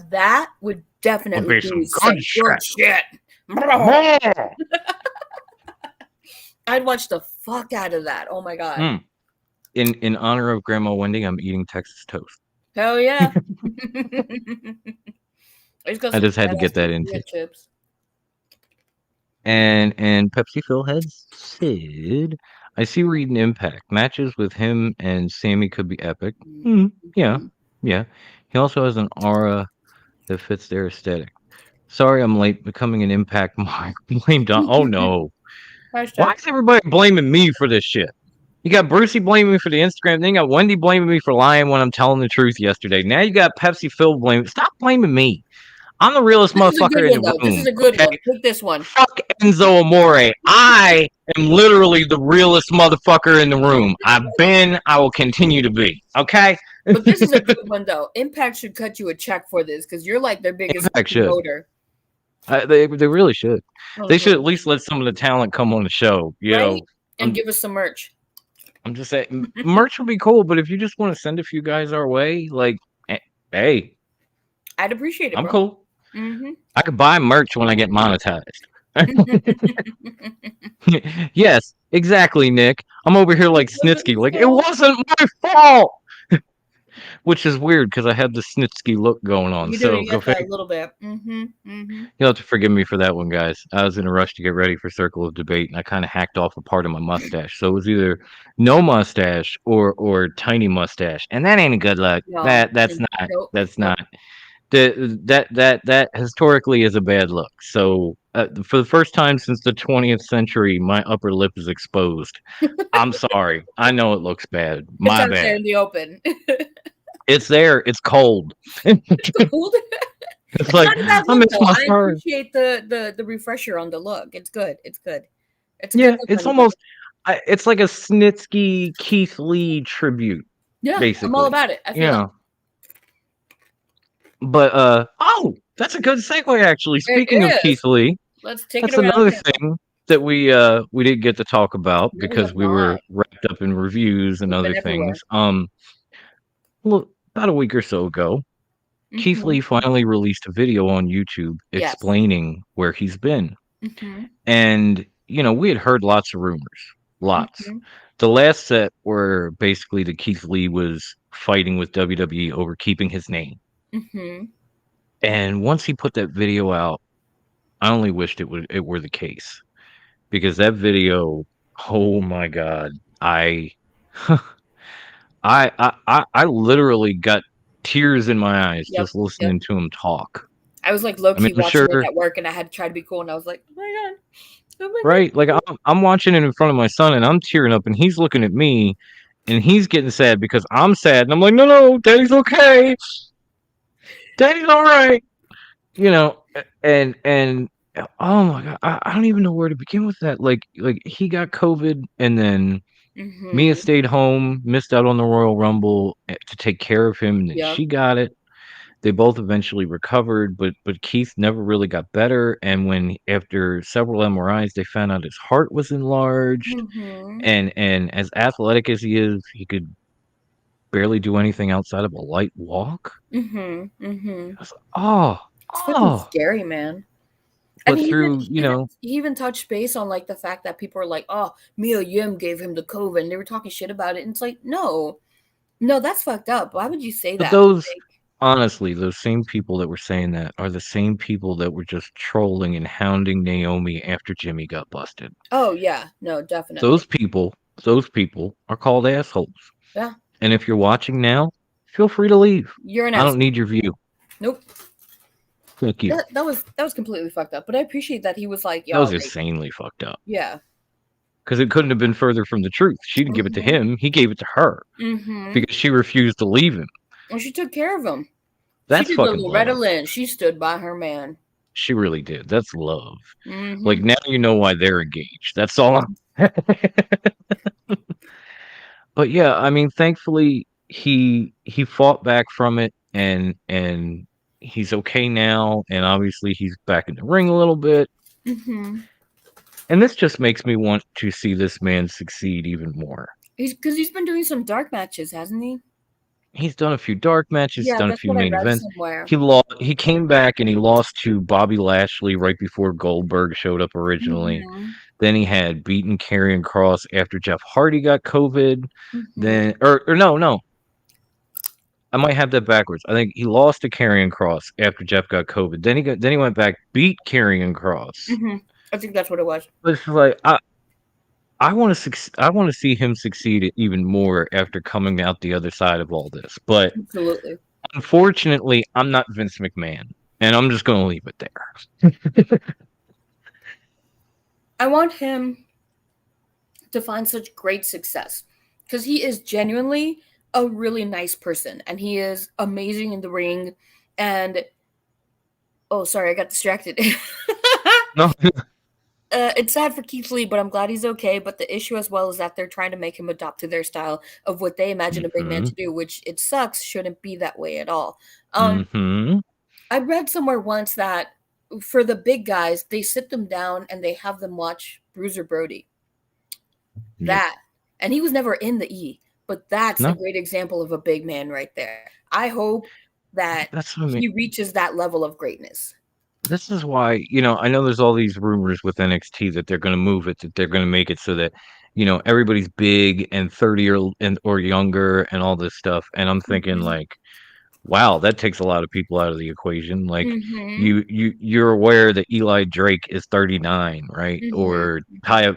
that would definitely Be be some good good shit. More! I'd watch the fuck out of that. Oh my god. In honor of Grandma Wendy, I'm eating Texas toast. Hell yeah. I just had to get that into. Chips. And Pepsi Phil has said, I see Reed in Impact. Matches with him and Sammy could be epic. Yeah. He also has an aura that fits their aesthetic. Sorry I'm late. Becoming an Impact mark. Blamed on. Oh no. Why is everybody blaming me for this shit? You got Brucey blaming me for the Instagram thing. You got Wendy blaming me for lying when I'm telling the truth yesterday. Now you got Pepsi Phil blaming. Stop blaming me. I'm the realest motherfucker in the room. This is a good one. Take this one. Fuck Enzo Amore. I am literally the realest motherfucker in the room. I've been, I will continue to be. Okay? But this is a good one, though. Impact should cut you a check for this because you're like their biggest promoter. They really should. They should at least let some of the talent come on the show. You know, and give us some merch. I'm just saying, merch would be cool, but if you just want to send a few guys our way, like, hey, I'd appreciate it. I'm cool. Mm-hmm. I could buy merch when I get monetized. Yes, exactly, Nick. I'm over here like Snitsky, like it wasn't my fault. Which is weird because I had the Snitsky look going on. You so go that a little bit. You'll have to forgive me for that one, guys. I was in a rush to get ready for Circle of Debate, and I kind of hacked off a part of my mustache. So it was either no mustache or tiny mustache, and that ain't a good look. No, That's not That historically is a bad look. So for the first time since the 20th century, my upper lip is exposed. I'm sorry. I know it looks bad. It's My out there bad. in the open. It's there. It's cold. It's cold. It's It's like not a bad I look miss though. my I fur. appreciate the refresher on the look. It's good. It's good. It's a good Yeah, look it's on you. almost. It's like a Snitsky Keith Lee tribute, Yeah, I'm all basically. about it. I feel it. Yeah. But oh, that's a good segue actually. It Speaking of is. Keith Lee, Let's take it that's around another him. thing that we didn't get to talk about No, we because have we were not. wrapped up in reviews and We've other been everywhere. things. Well, about a week or so ago, Keith Mm-hmm. Lee finally released a video on YouTube Yes. explaining where he's been. Mm-hmm. And, we had heard lots of rumors. Lots. Mm-hmm. The last set were basically that Keith Lee was fighting with WWE over keeping his name. Mm-hmm. And once he put that video out, I only wished it were the case. Because that video, oh my God, I I literally got tears in my eyes Yep. just listening to him talk. I was like low I mean, key I'm watching it sure, at work, and I had to try to be cool, and I was like, oh my god, oh my right? Like god. I'm watching it in front of my son, and I'm tearing up, and he's looking at me, and he's getting sad because I'm sad, and I'm like, no, Daddy's okay, Daddy's all right, and oh my God, I don't even know where to begin with that. Like he got COVID, and then Mia Mm-hmm. stayed home, missed out on the Royal Rumble to take care of him, and then Yep. she got it. They both eventually recovered, but Keith never really got better. And when after several MRIs, they found out his heart was enlarged, Mm-hmm. and as athletic as he is, he could barely do anything outside of a light walk. Mm-hmm. Mm-hmm. I was like, oh, It's fucking oh. scary, man. And But through, he even touched base on like the fact that people are like, oh, Mia Yim gave him the COVID, and they were talking shit about it. And it's like, no, that's fucked up. Why would you say but that? those Like, honestly, those same people that were saying that are the same people that were just trolling and hounding Naomi after Jimmy got busted. oh yeah, no, definitely. Those people are called assholes. Yeah. And if you're watching now, feel free to leave. You're an I don't asshole. need your view. Nope. Thank you. That was completely fucked up. But I appreciate that he was like, That yo, was like, insanely fucked up. yeah. Because it couldn't have been further from the truth. She didn't give it to Mm-hmm. him. He gave it to her. Mm-hmm. Because she refused to leave him. And she took care of him. That's she did fucking the Loretta love. Lynn. She stood by her man. She really did. That's love. Mm-hmm. Like now you know why they're engaged. That's all. But yeah, I mean, thankfully he fought back from it, and he's okay now, and obviously he's back in the ring a little bit. Mm-hmm. And this just makes me want to see this man succeed even more. He's been doing some dark matches, hasn't he? He's done a few dark matches, Yeah, done a that's few what I main read events. somewhere. He came back and he lost to Bobby Lashley right before Goldberg showed up originally. Mm-hmm. Then he had beaten Karrion Kross after Jeff Hardy got COVID. Mm-hmm. Then or no. I might have that backwards. I think he lost to Karrion Kross after Jeff got COVID. Then he went back, beat Karrion Kross. Mm-hmm. I think that's what it was. But it's like I want to see him succeed even more after coming out the other side of all this. But Absolutely. unfortunately, I'm not Vince McMahon, and I'm just going to leave it there. I want him to find such great success because he is genuinely a really nice person, and he is amazing in the ring. And oh, sorry, I got distracted. No. It's sad for Keith Lee, but I'm glad he's okay. But the issue as well is that they're trying to make him adopt to their style of what they imagine a big man to do, which it sucks, shouldn't be that way at all. Mm-hmm. I read somewhere once that for the big guys, they sit them down and they have them watch Bruiser Brody. Yep. That, and he was never in the E, but that's No. a great example of a big man right there. I hope that That's what I mean. he reaches that level of greatness. This is why, I know there's all these rumors with NXT that they're going to move it, that they're going to make it so that, everybody's big and 30 or younger and all this stuff. And I'm thinking Mhm. like, wow, that takes a lot of people out of the equation. Like Mhm. you're aware that Eli Drake is 39, right? Mhm. Or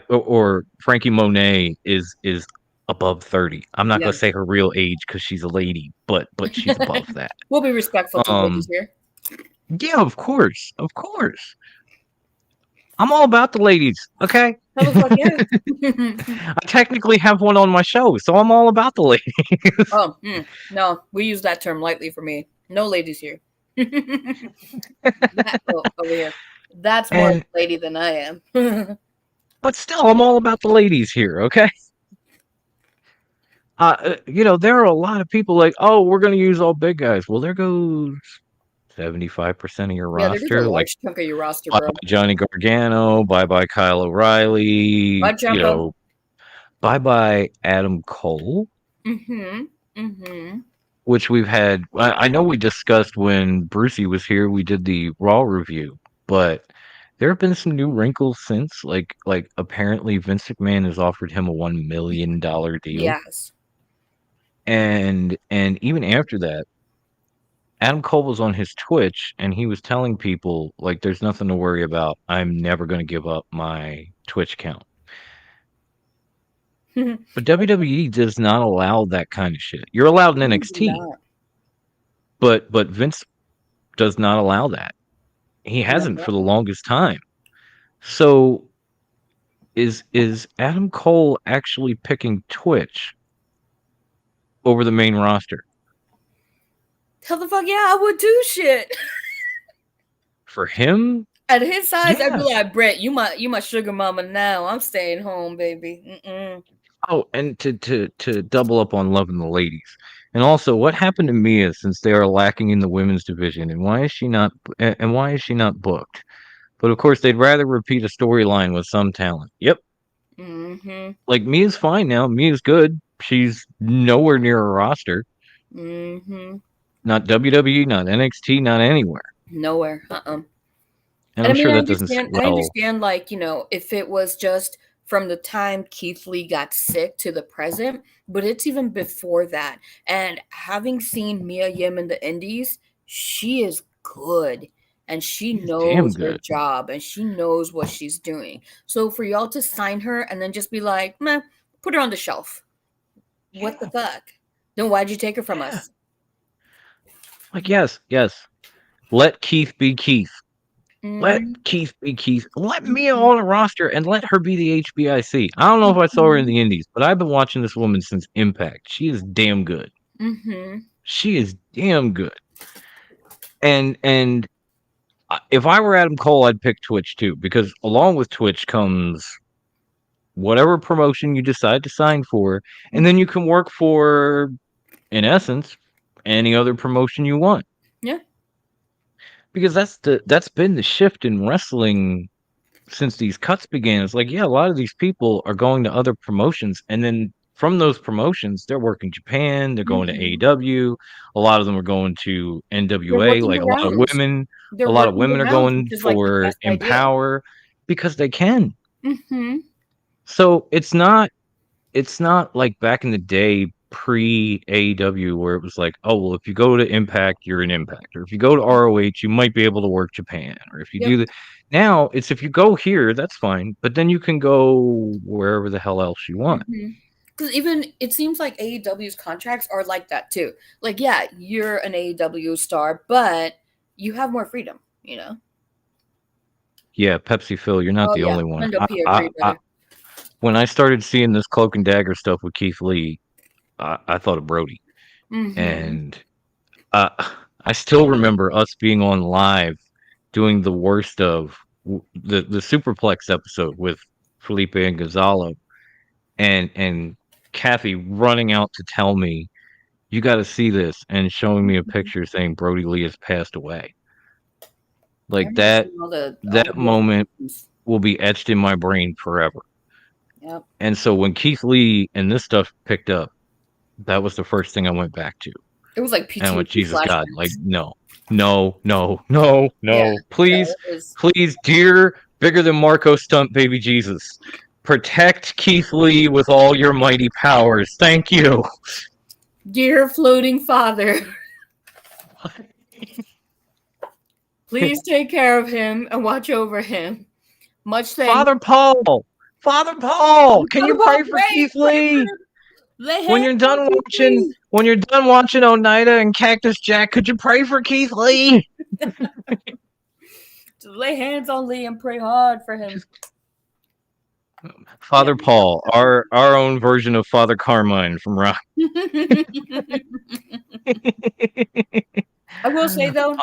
or Frankie Monet is above 30. I'm not Yeah. going to say her real age because she's a lady, but she's above that. We'll be respectful to ladies here. Yeah, of course. Of course. I'm all about the ladies, okay? Hell the fuck yeah. I technically have one on my show, so I'm all about the ladies. Oh, no, we use that term lightly for me. No ladies here. Over here. That's more And lady than I am. but still, I'm all about the ladies here, okay? There are a lot of people like, oh, we're going to use all big guys. Well, there goes 75% of your Yeah, there is a roster. Like, large chunk of your roster, bye bro. bye Johnny Gargano, bye bye Kyle Bye, O'Reilly, Ciampa. bye bye Adam Cole, Mm-hmm. Mm-hmm. which we've had. I know we discussed when Brucey was here, we did the Raw review, but there have been some new wrinkles since. Like apparently Vince McMahon has offered him a $1 million deal. Yes. And even after that, Adam Cole was on his Twitch and he was telling people, like, there's nothing to worry about. I'm never going to give up my Twitch account. But WWE does not allow that kind of shit. You're allowed in NXT, but Vince does not allow that. He hasn't for the longest time. So is Adam Cole actually picking Twitch over the main roster? Hell the fuck yeah, I would do shit. For him? At his size, I'd be Yeah. like, Brett, you my sugar mama now. I'm staying home, baby. Mm-mm. Oh, and to double up on loving the ladies. And also, what happened to Mia since they are lacking in the women's division, and why is she not booked? But of course, they'd rather repeat a storyline with some talent. Yep. Mm-hmm. Like Mia's fine now. Mia's good. She's nowhere near a roster. Mm-hmm. Not WWE, not NXT, not anywhere. Nowhere. And And I'm I mean, sure that doesn't sit I well. understand, like, if it was just from the time Keith Lee got sick to the present, but it's even before that. And having seen Mia Yim in the Indies, she is good. And she She's damn knows her good. job and she knows what she's doing. So for y'all to sign her and then just be like, meh, put her on the shelf. What the fuck? Then why'd you take her from us? Like, yes. Let Keith be Keith. Let Mm-hmm. Keith be Keith. Let Mia on a roster and let her be the HBIC. I don't know if I saw her in the Indies, but I've been watching this woman since Impact. She is damn good. Mm-hmm. She is damn good. And if I were Adam Cole, I'd pick Twitch too, because along with Twitch comes whatever promotion you decide to sign for, and then you can work for, in essence, any other promotion you want. Yeah. Because that's been the shift in wrestling since these cuts began. It's like, yeah, a lot of these people are going to other promotions, and then from those promotions, they're working Japan, they're going to AEW. A lot of them are going to NWA. Like They're a lot of working the women are rounds, going which is like the for best idea. Empower because they can. Mm-hmm. So it's not like back in the day pre AEW where it was like, oh well, if you go to Impact, you're an Impact, or if you go to ROH, you might be able to work Japan, or if you do that. Now it's if you go here, that's fine, but then you can go wherever the hell else you want. Because even it seems like AEW's contracts are like that too. Like, yeah, you're an AEW star, but you have more freedom. Yeah, Pepsi Phil, you're not Oh the yeah, only one. Hundo P agree, brother. When I started seeing this Cloak and Dagger stuff with Keith Lee, I thought of Brody. Mm-hmm. And I still remember us being on live doing the worst of the Superplex episode with Felipe and Gonzalo, and Kathy running out to tell me, you got to see this, and showing me a picture saying Brody Lee has passed away. Like that moment will be etched in my brain forever. Yep. And so when Keith Lee and this stuff picked up, that was the first thing I went back to. It was like PTSD. And I went, Jesus flashbacks. God, like no. Please, please, dear, bigger than Marco Stunt, baby Jesus, protect Keith Lee with all your mighty powers. Thank you. Dear floating father, please take care of him and watch over him. Much thanks. Father Paul, can you pray for Keith Lee? When you're done watching Oneida and Cactus Jack, could you pray for Keith Lee? Just lay hands on Lee and pray hard for him. Father Paul, our own version of Father Carmine from Rock. I will say though,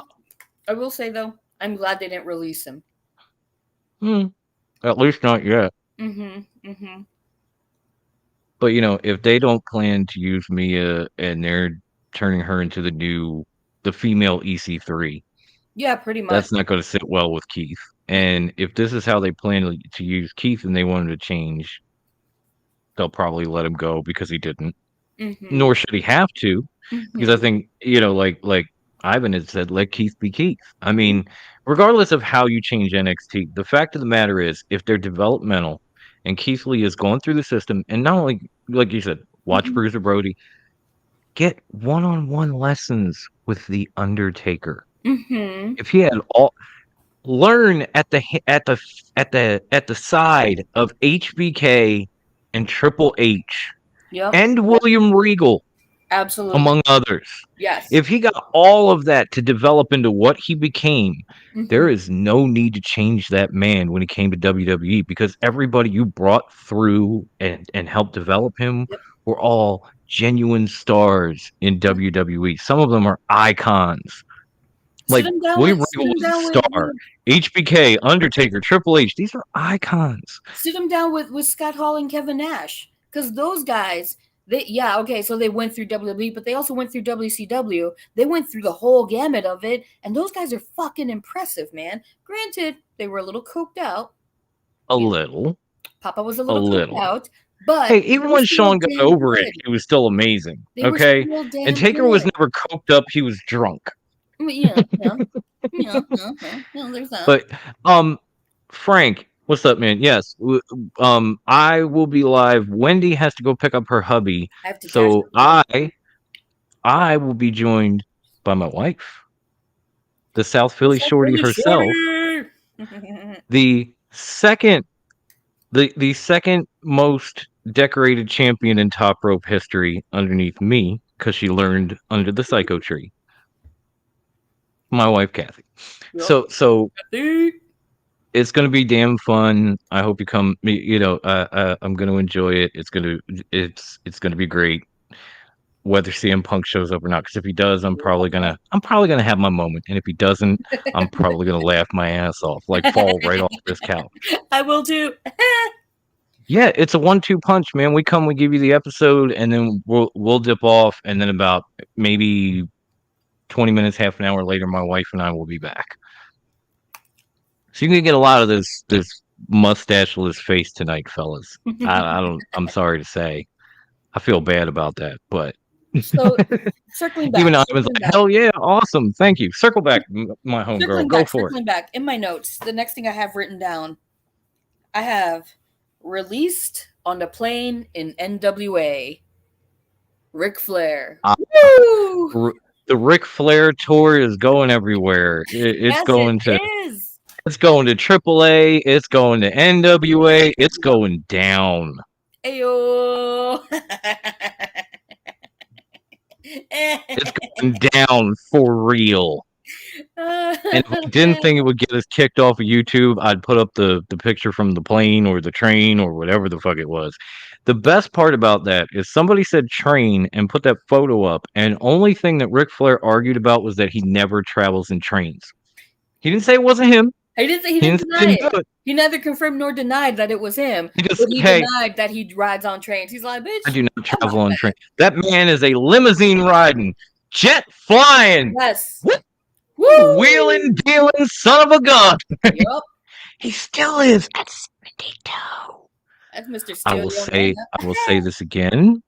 I'm glad they didn't release him. At least not yet. But if they don't plan to use Mia and they're turning her into the female EC3, yeah, pretty much. That's not going to sit well with Keith. And if this is how they plan to use Keith and they want him to change, they'll probably let him go because he didn't. Nor should he have to, because I think like Ivan had said, let Keith be Keith. I mean, regardless of how you change NXT, the fact of the matter is, if they're developmental and Keith Lee is going through the system, and not only, like you said, watch Bruiser Brody, get one-on-one lessons with the Undertaker. If he had learn at the side of HBK and Triple H and William Regal. Absolutely. Among others. Yes. If he got all of that to develop into what he became, there is no need to change that man when he came to WWE, because everybody you brought through and helped develop him were all genuine stars in WWE. Some of them are icons. Like William Regal was a star. HBK, Undertaker, Triple H, these are icons. Sit him down with Scott Hall and Kevin Nash, because those guys, so they went through WWE, but they also went through WCW. They went through the whole gamut of it, and those guys are fucking impressive, man. Granted, they were a little coked out. A little. Papa was a little coked out. But hey, even when Sean got over it, he was still amazing. Okay? And Taker was never coked up, he was drunk. Yeah, there's that. But Frank, what's up, man? Yes, I will be live. Wendy has to go pick up her hubby, so I will be joined by my wife, the South Philly shorty herself, the second most decorated champion in top rope history underneath me, because she learned under the Psycho Tree. My wife, Kathy. Yep. So it's going to be damn fun. I hope you come. I'm going to enjoy it. It's going to be great, whether CM Punk shows up or not. Because if he does, I'm probably gonna have my moment. And if he doesn't, I'm probably gonna laugh my ass off, like fall right off this couch. I will too. Yeah, it's a 1-2 punch, man. We give you the episode, and then we'll dip off, and then about maybe 20 minutes, half an hour later, my wife and I will be back. So you can get a lot of this mustacheless face tonight, fellas. I'm sorry to say. I feel bad about that, but so circling back. Even I was like, hell yeah, awesome. Thank you. Circle back, my homegirl. Go for it. Circling back. In my notes, the next thing I have written down, I have released on the plane in NWA, Ric Flair. The Ric Flair tour is going everywhere. It's going to AAA. It's going to NWA. It's going down. Ayo. It's going down for real. And if I didn't think it would get us kicked off of YouTube, I'd put up the picture from the plane or the train or whatever the fuck it was. The best part about that is somebody said train and put that photo up, and only thing that Ric Flair argued about was that he never travels in trains. He didn't say it wasn't him. He didn't deny it. He neither confirmed nor denied that it was him. He denied that he rides on trains. He's like, bitch, I do not travel on trains. That man is a limousine riding, jet flying. Yes. Woo! Wheeling, dealing, son of a gun. Yep. He still is at 72. That's Mr. Steel. I will say this again.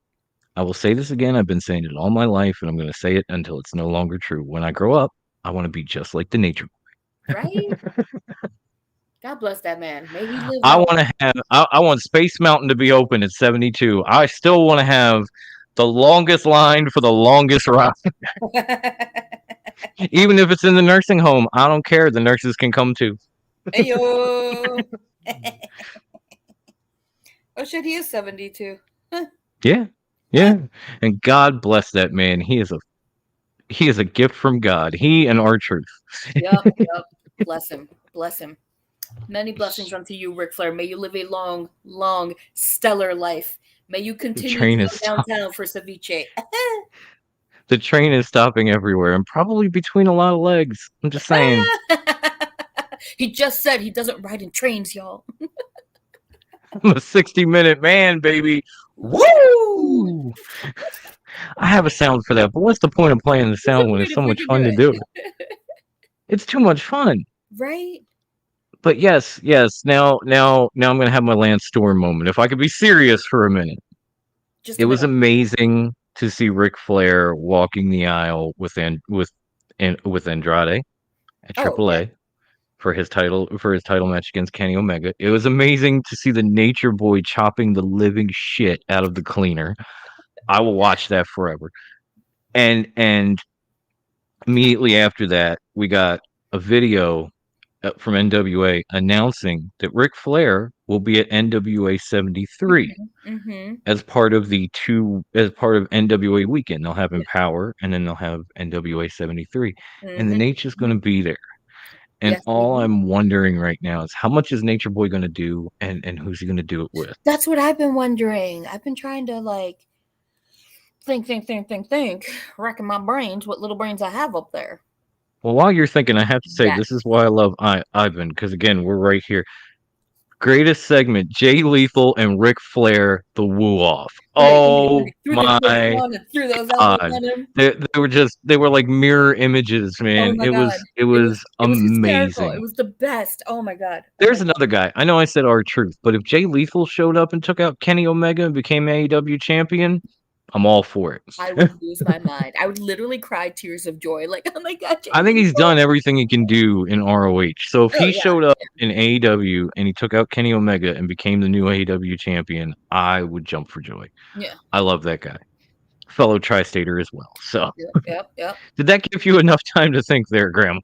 I've been saying it all my life, and I'm going to say it until it's no longer true. When I grow up, I want to be just like the Nature Boy. Right? God bless that man. May he live. I want Space Mountain to be open at 72. I still want to have the longest line for the longest ride. Even if it's in the nursing home, I don't care. The nurses can come too. Ayo. Oh shit, he is 72. Huh. Yeah. And God bless that man. He He is a gift from God. He and R-Truth. Yep, yep. Bless him. Bless him. Many blessings unto you, Ric Flair. May you live a long, long, stellar life. May you The continue to train go is stop- downtown for ceviche. the train is stopping everywhere and probably between a lot of legs. I'm just saying. He just said he doesn't ride in trains, y'all. I'm a 60-minute man, baby. Woo! Woo! I have a sound for that, but what's the point of playing the What's the sound when point it's if so we much can fun do to do it? it? It's too much fun. Right? But yes. Now I'm gonna have my Lance Storm moment. If I could be serious for a minute, Just it a was minute. amazing to see Ric Flair walking the aisle with Andrade at Oh, yeah. AAA for his title match against Kenny Omega. It was amazing to see the Nature Boy chopping the living shit out of the cleaner. I will watch that forever. And immediately after that, we got a video from NWA announcing that Ric Flair will be at NWA 73 Mm-hmm. as part of NWA weekend. They'll have Empower and then they'll have NWA 73. And the Mm-hmm. Nature's going to be there. And Yes, all baby. I'm wondering right now is how much is Nature Boy going to do and who's he going to do it with? That's what I've been wondering. I've been trying to think, racking my brains, what little brains I have up there. Well, while you're thinking, I have to say Yes. this is why I love Ivan, because again, we're right here. Greatest segment: Jay Lethal and Ric Flair, the woo off. Oh Threw the coat my on and threw those elbows God. on him. They were like mirror images, Oh man. my It god. was it was It was hysterical. It amazing. was the best. Oh my god. Oh my There's another guy. I know I said R-Truth, but if Jay Lethal showed up and took out Kenny Omega and became AEW champion, I'm all for it. I would lose my mind. I would literally cry tears of joy. Like, oh my god, Jay I think he's Lethal. done everything he can do in ROH. So if Oh he yeah. showed up in AEW and he took out Kenny Omega and became the new AEW champion, I would jump for joy. Yeah. I love that guy. Fellow tri-stater as well. So Yep. did that give you enough time to think there, Graham?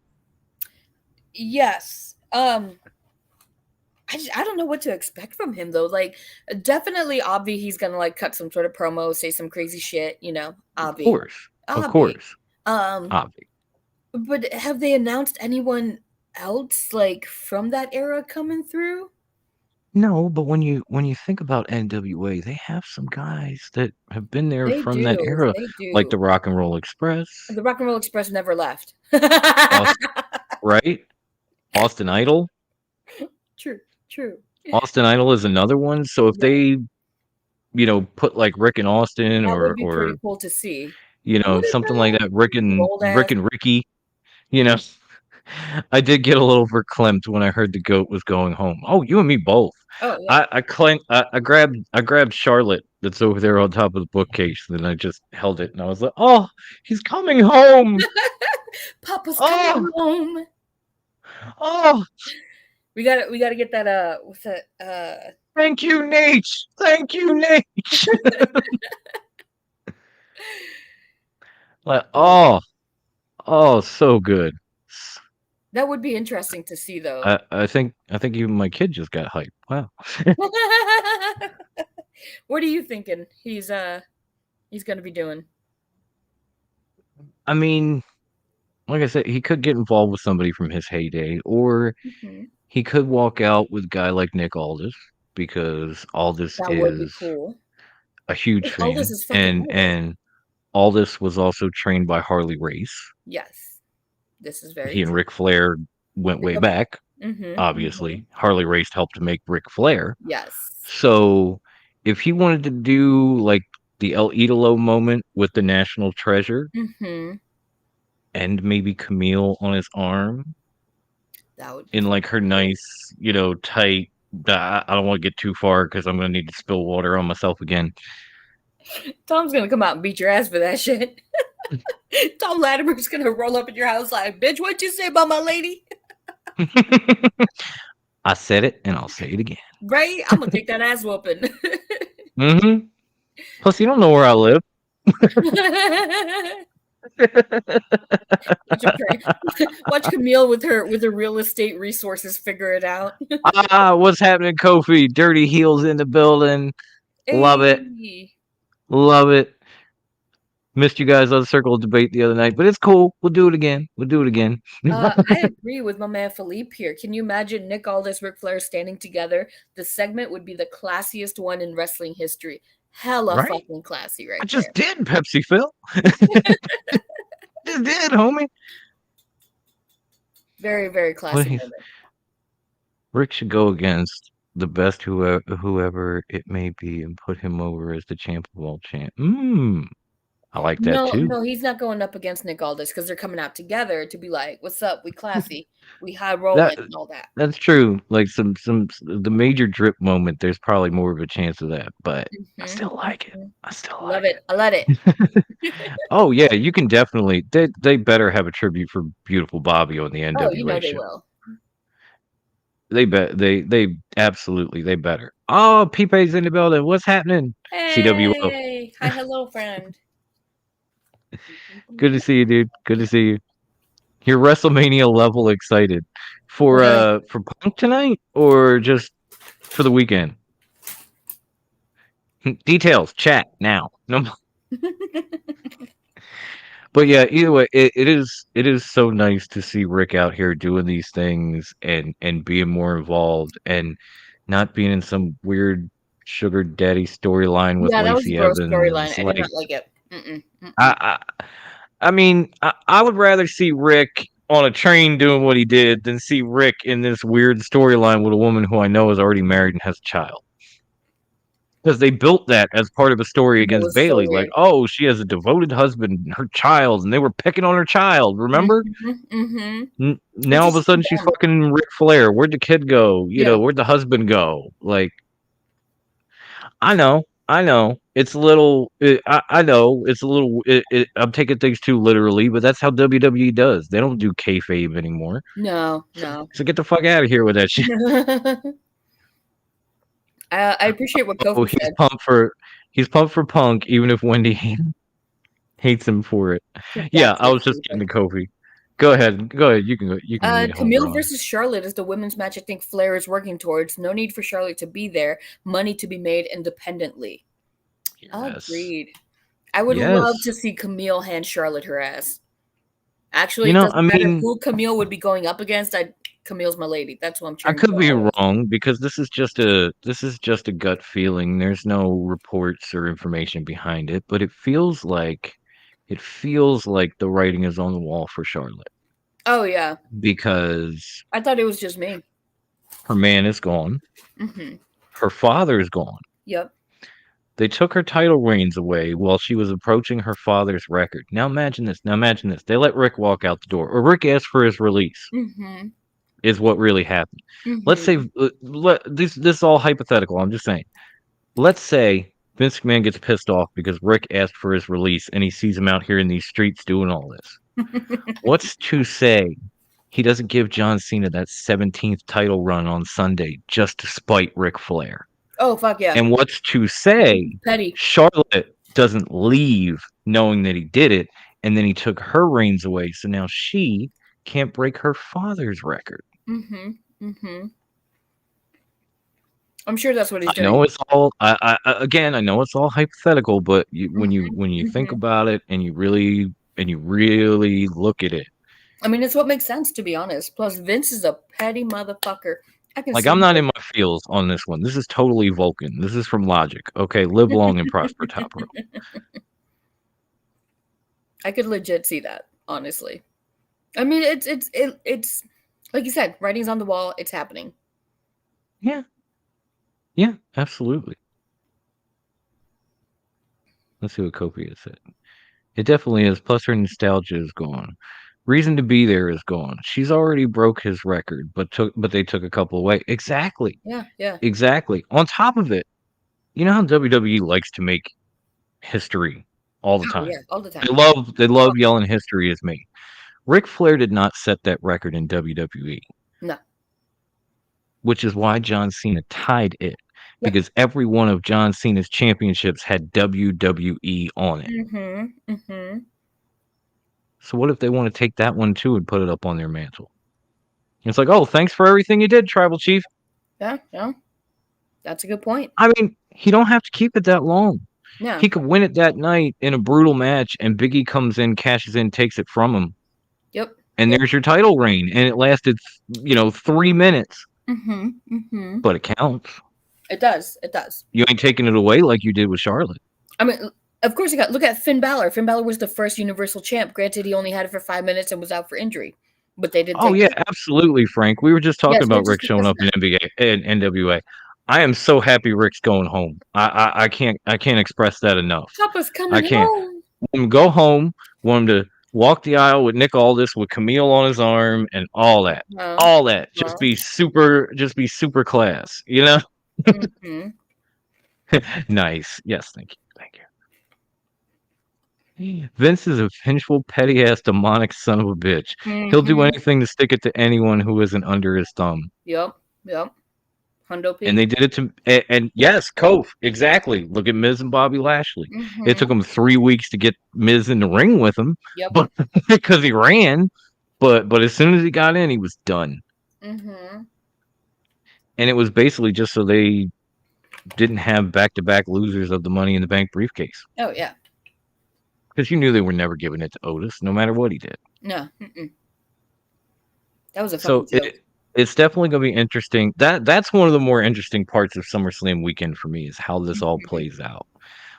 Yes. I don't know what to expect from him though. Like, definitely, Avi, he's gonna like cut some sort of promo, say some crazy shit. You know, Of Avi. course. Of course. Avi. But have they announced anyone else like from that era coming through? No, but when you think about NWA, they have some guys that have been there They from that do. era, They like do. the Rock and Roll Express, The Rock and Roll Express never left. right? Austin Idol. True. Austin Idol is another one. So if Yeah. they, put like Rick and Austin That would or be pretty cool to see. What is something like that, old ass? Rick and Ricky, you know. I did get a little verklempt when I heard the goat was going home. Oh, you and me both. Oh yeah. I grabbed Charlotte that's over there on top of the bookcase, and then I just held it and I was like, "Oh, he's coming home. Papa's Oh, coming home. oh, We gotta get that what's that thank you, Nate. Thank you, Nate." Like, oh, so good. that would be interesting to see though. I think even my kid just got hyped. Wow. What are you thinking he's gonna be doing? I mean, like I said, he could get involved with somebody from his heyday, or he could walk out with a guy like Nick Aldis, because Aldis That would be is cool. a huge fan, Aldis is fucking cool. and Aldis was also trained by Harley Race. Yes, this is very He and true. Ric Flair went way back. Obviously, Harley Race helped to make Ric Flair. Yes. So if he wanted to do like the El Idolo moment with the National Treasure and maybe Camille on his arm, that would in like her nice, tight. I don't want to get too far because I'm gonna need to spill water on myself again. Tom's gonna come out and beat your ass for that shit. Tom Latimer's gonna roll up at your house like, bitch, what'd you say about my lady? I said it and I'll say it again. Right? I'm gonna take that ass whooping. Plus, you don't know where I live. Watch Camille with her real estate resources figure it out. What's happening, Kofi? Dirty Heels in the building. Love it. Hey. Love it. Missed you guys on Circle of Debate the other night, but it's cool. We'll do it again. We'll do it again. I agree with my man Philippe here. Can you imagine Nick Aldis, Ric Flair standing together? The segment would be the classiest one in wrestling history. Hella Right? fucking classy right I there. just did, Pepsi Phil. Just did, homie. Very, very classy Please. moment. Rick should go against the best whoever it may be and put him over as the champ of all champ. I like that No, too. no, he's not going up against Nick Aldis because they're coming out together to be like, "What's up? We classy, we high rolling, and all that." That's true. Like some the major drip moment, there's probably more of a chance of that, but I still like it. I still Love like it. I love it. Oh yeah, you can definitely. They better have a tribute for beautiful Bobby on the Oh, you know NWA they show. will. They absolutely they better. Oh, Pipe's in the building. What's happening? CWO. Hey, hi, hello, friend. Good to see you, dude. Good to see you. You're WrestleMania level excited for Punk tonight or just for the weekend? Details, chat now. No. But yeah, either way, it is so nice to see Rick out here doing these things and being more involved and not being in some weird sugar daddy storyline with Yeah, that was a Lacey gross Evans. storyline. I did Like, not like it. I mean, I would rather see Rick on a train doing what he did than see Rick in this weird storyline with a woman who I know is already married and has a child. Because they built that as part of a story That against was so Bailey. Like, weird. oh, she has a devoted husband, and her child, and they were picking on her child. Remember? Now all of a just sudden she's dumb. fucking Ric Flair. Where'd the kid go? You Yeah. know, where'd the husband go? Like, I know. It's a little. I know it's a little. I'm taking things too literally, but that's how WWE does. They don't do kayfabe anymore. No. So get the fuck out of here with that shit. I appreciate what Oh, Kofi said. he's pumped for Punk, even if Wendy hates him for it. Yeah, That's I so was just stupid. kidding, Kofi. Go ahead. You can go. You can lead home. Camille versus Charlotte is the women's match I think Flair is working towards. No need for Charlotte to be there. Money to be made independently. Yes. Agreed. I would love to see Camille hand Charlotte her ass. Actually, it doesn't matter who Camille would be going up against. Camille's my lady. That's what I'm I cheering could for be always. wrong because this is just a gut feeling. There's no reports or information behind it, but it feels like the writing is on the wall for Charlotte. Oh yeah. Because I thought it was just me. her man is gone. Her father is gone. Yep. They took her title reigns away while she was approaching her father's record. Now imagine this. They let Rick walk out the door, or Rick asked for his release. Is what really happened. Let's say this is all hypothetical. I'm just saying. Let's say Vince McMahon gets pissed off because Rick asked for his release and he sees him out here in these streets doing all this. What's to say he doesn't give John Cena that 17th title run on Sunday just to spite Ric Flair? Oh, fuck yeah. And what's to say Petty. Charlotte doesn't leave knowing that he did it, and then he took her reins away, so now she can't break her father's record. I'm sure that's what he's doing. I know it's all. I know it's all hypothetical, but when you think about it and you really look at it, I mean, it's what makes sense, to be honest. Plus, Vince is a petty motherfucker. I'm not in my feels on this one. This is totally Vulcan. This is from Logic. Okay, live long and prosper, Top Rope. I could legit see that, honestly. I mean, it's like you said, writing's on the wall. It's happening. Yeah, absolutely. Let's see what Kofi has said. It definitely is. Plus, her nostalgia is gone. Reason to be there is gone. She's already broke his record, but they took a couple away. Exactly. Yeah. Exactly. On top of it, you know how WWE likes to make history all the time. Yeah, all the time. They love yelling history is me. Ric Flair did not set that record in WWE. No. Which is why John Cena tied it. Because every one of John Cena's championships had WWE on it. So what if they want to take that one too and put it up on their mantle? It's like, oh, thanks for everything you did, Tribal Chief. Yeah. That's a good point. I mean, he don't have to keep it that long. Yeah. He could win it that night in a brutal match, and Biggie comes in, cashes in, takes it from him, Yep. and there's your title reign. And it lasted, 3 minutes, Mm-hmm. Mm-hmm. but it counts. It does. It does. You ain't taking it away like you did with Charlotte. I mean, of course, look at Finn Balor. Finn Balor was the first Universal Champ. Granted, he only had it for 5 minutes and was out for injury, but they didn't. Oh yeah, absolutely, Frank. We were just talking Yes, about let's Rick just showing discuss up in NBA and NWA. I am so happy Rick's going home. I can't express that enough. Papa's I coming can't. home. Want him to go home. Want him to walk the aisle with Nick Aldis with Camille on his arm and all that. All that. Just be super class. Mm-hmm. Nice. Yes, thank you. Vince is a vengeful, petty ass, demonic son of a bitch. He'll do anything to stick it to anyone who isn't under his thumb. Yep. Hundo P. And they did it to, and yes, Kof, exactly. Look at Miz and Bobby Lashley. It took him 3 weeks to get Miz in the ring with him, but because he ran, but as soon as he got in, he was done. And it was basically just so they didn't have back-to-back losers of the Money in the Bank briefcase. Oh yeah. Because you knew they were never giving it to Otis, no matter what he did. No. That was a fucking joke. It's definitely going to be interesting. That's one of the more interesting parts of SummerSlam weekend for me is how this all plays out.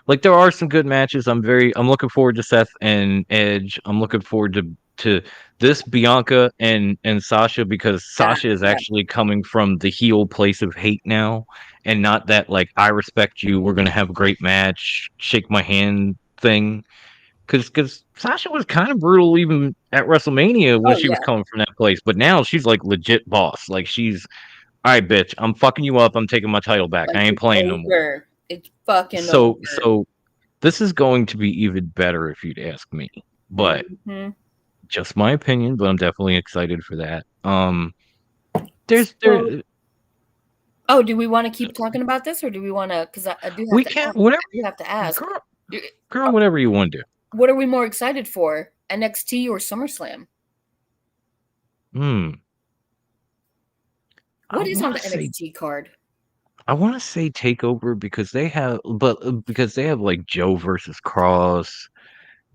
Like there are some good matches. I'm looking forward to Seth and Edge. I'm looking forward to this Bianca and Sasha because Sasha is actually coming from the heel place of hate now, and not that like I respect you. We're gonna have a great match. Shake my hand thing. Because Sasha was kind of brutal even at WrestleMania when she was coming from that place. But now she's like legit boss. Like she's, all right, bitch, I'm fucking you up. I'm taking my title back. Like, I ain't playing no more. It's fucking over. So this is going to be even better if you'd ask me. But just my opinion, but I'm definitely excited for that. Oh, do we want to keep talking about this or do we want to, because I do have we to can't, ask. whatever. You have to ask. Girl, whatever you want to do. What are we more excited for, NXT or SummerSlam? What is on the NXT card? I want to say Takeover because they have like Joe versus Cross.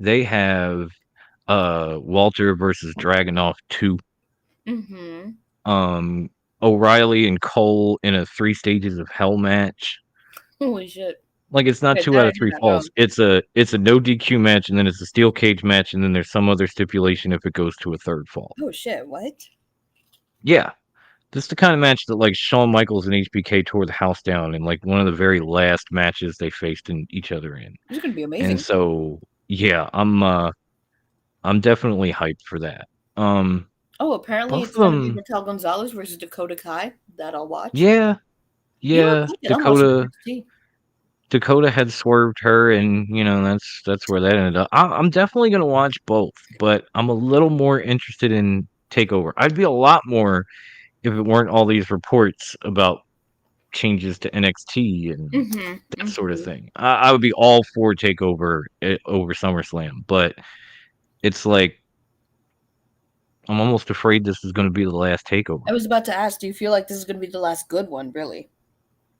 They have Walter versus Dragunov 2. O'Reilly and Cole in a 3 Stages of Hell match. Holy shit. Like it's not 2 out of 3 falls. It's a no DQ match, and then it's a steel cage match, and then there's some other stipulation if it goes to a 3rd fall. Oh shit! What? Yeah, this is the kind of match that like Shawn Michaels and HBK tore the house down in like one of the very last matches they faced in each other in. It's gonna be amazing. And so yeah, I'm definitely hyped for that. Apparently it's gonna be Raquel Gonzalez versus Dakota Kai. That I'll watch. Yeah. Dakota had swerved her, and that's where that ended up. I'm definitely gonna watch both, but I'm a little more interested in Takeover. I'd be a lot more if it weren't all these reports about changes to NXT and that sort of thing. I would be all for Takeover over SummerSlam, but it's like I'm almost afraid this is going to be the last Takeover. I was about to ask, do you feel like this is going to be the last good one, really?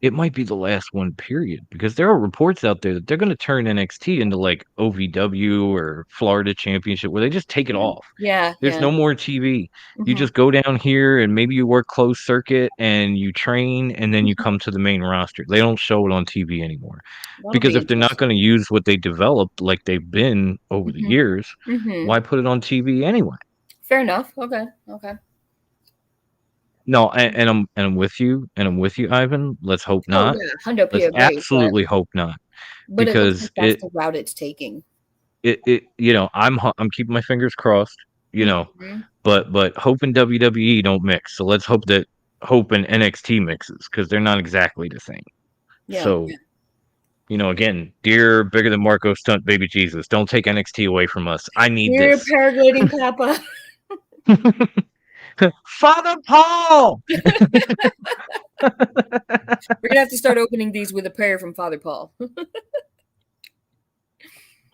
It might be the last one, period, because there are reports out there that they're going to turn NXT into like OVW or Florida Championship where they just take it off. Yeah. There's no more TV. You just go down here and maybe you work closed circuit and you train and then you come to the main roster. They don't show it on TV anymore because if they're not going to use what they developed like they've been over the years, why put it on TV anyway? Fair enough. Okay. No, and I'm with you, Ivan. Let's hope not. Let's absolutely hope not, because that's the route it's taking. I'm keeping my fingers crossed, but Hope and WWE don't mix. So let's hope that Hope and NXT mixes because they're not exactly the same. Yeah, so, again, dear bigger than Marco stunt baby Jesus, don't take NXT away from us. I need this. Dear paragliding Papa. Father Paul. We're gonna have to start opening these with a prayer from Father Paul.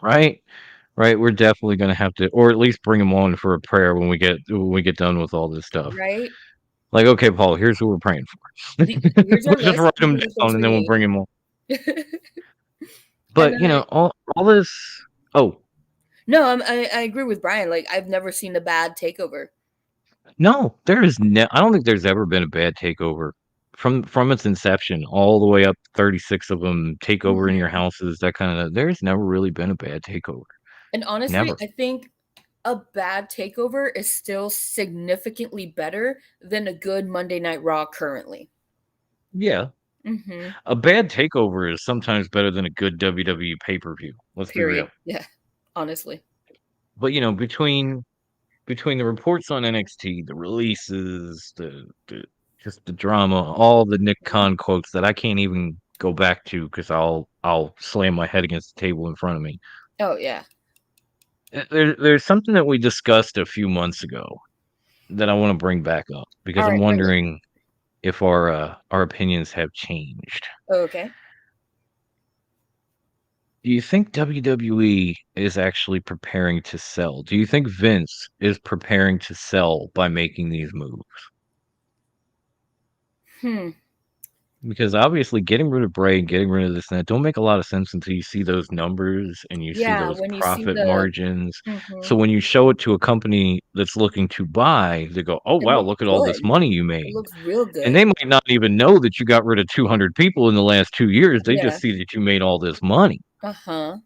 Right. We're definitely gonna have to, or at least bring him on for a prayer when we get done with all this stuff. Right. Like, okay, Paul, here's who we're praying for. We'll just write him down and then we'll bring him on. And But all this. Oh no, I agree with Brian. Like, I've never seen a bad takeover. no, there is no. I don't think there's ever been a bad takeover from its inception all the way up. 36 of them takeover in your Mhm. houses. That kind of. There's never really been a bad takeover. And honestly, Never. I think a bad takeover is still significantly better than a good Monday Night Raw currently. Yeah, Mm-hmm. a bad takeover is sometimes better than a good WWE pay per view. Let's be real. Period. Yeah. Honestly. But between the reports on NXT, the releases, the just the drama, all the Nick Khan quotes that I can't even go back to because I'll slam my head against the table in front of me. Oh yeah. There's something that we discussed a few months ago that I want to bring back up because All I'm right. Bring it. wondering if our opinions have changed. Okay. Do you think WWE is actually preparing to sell? Do you think Vince is preparing to sell by making these moves? Hmm. Because obviously getting rid of Bray and getting rid of this and that don't make a lot of sense until you see those numbers and you see Yeah. those When you see profit the. margins. Mm-hmm. So when you show it to a company that's looking to buy, they go, "Oh It wow, looks look at all this good. money you It made." looks real And good. they might not even know that you got rid of 200 people in the last 2 years. They just Yeah. see that you made all this money. Uh huh.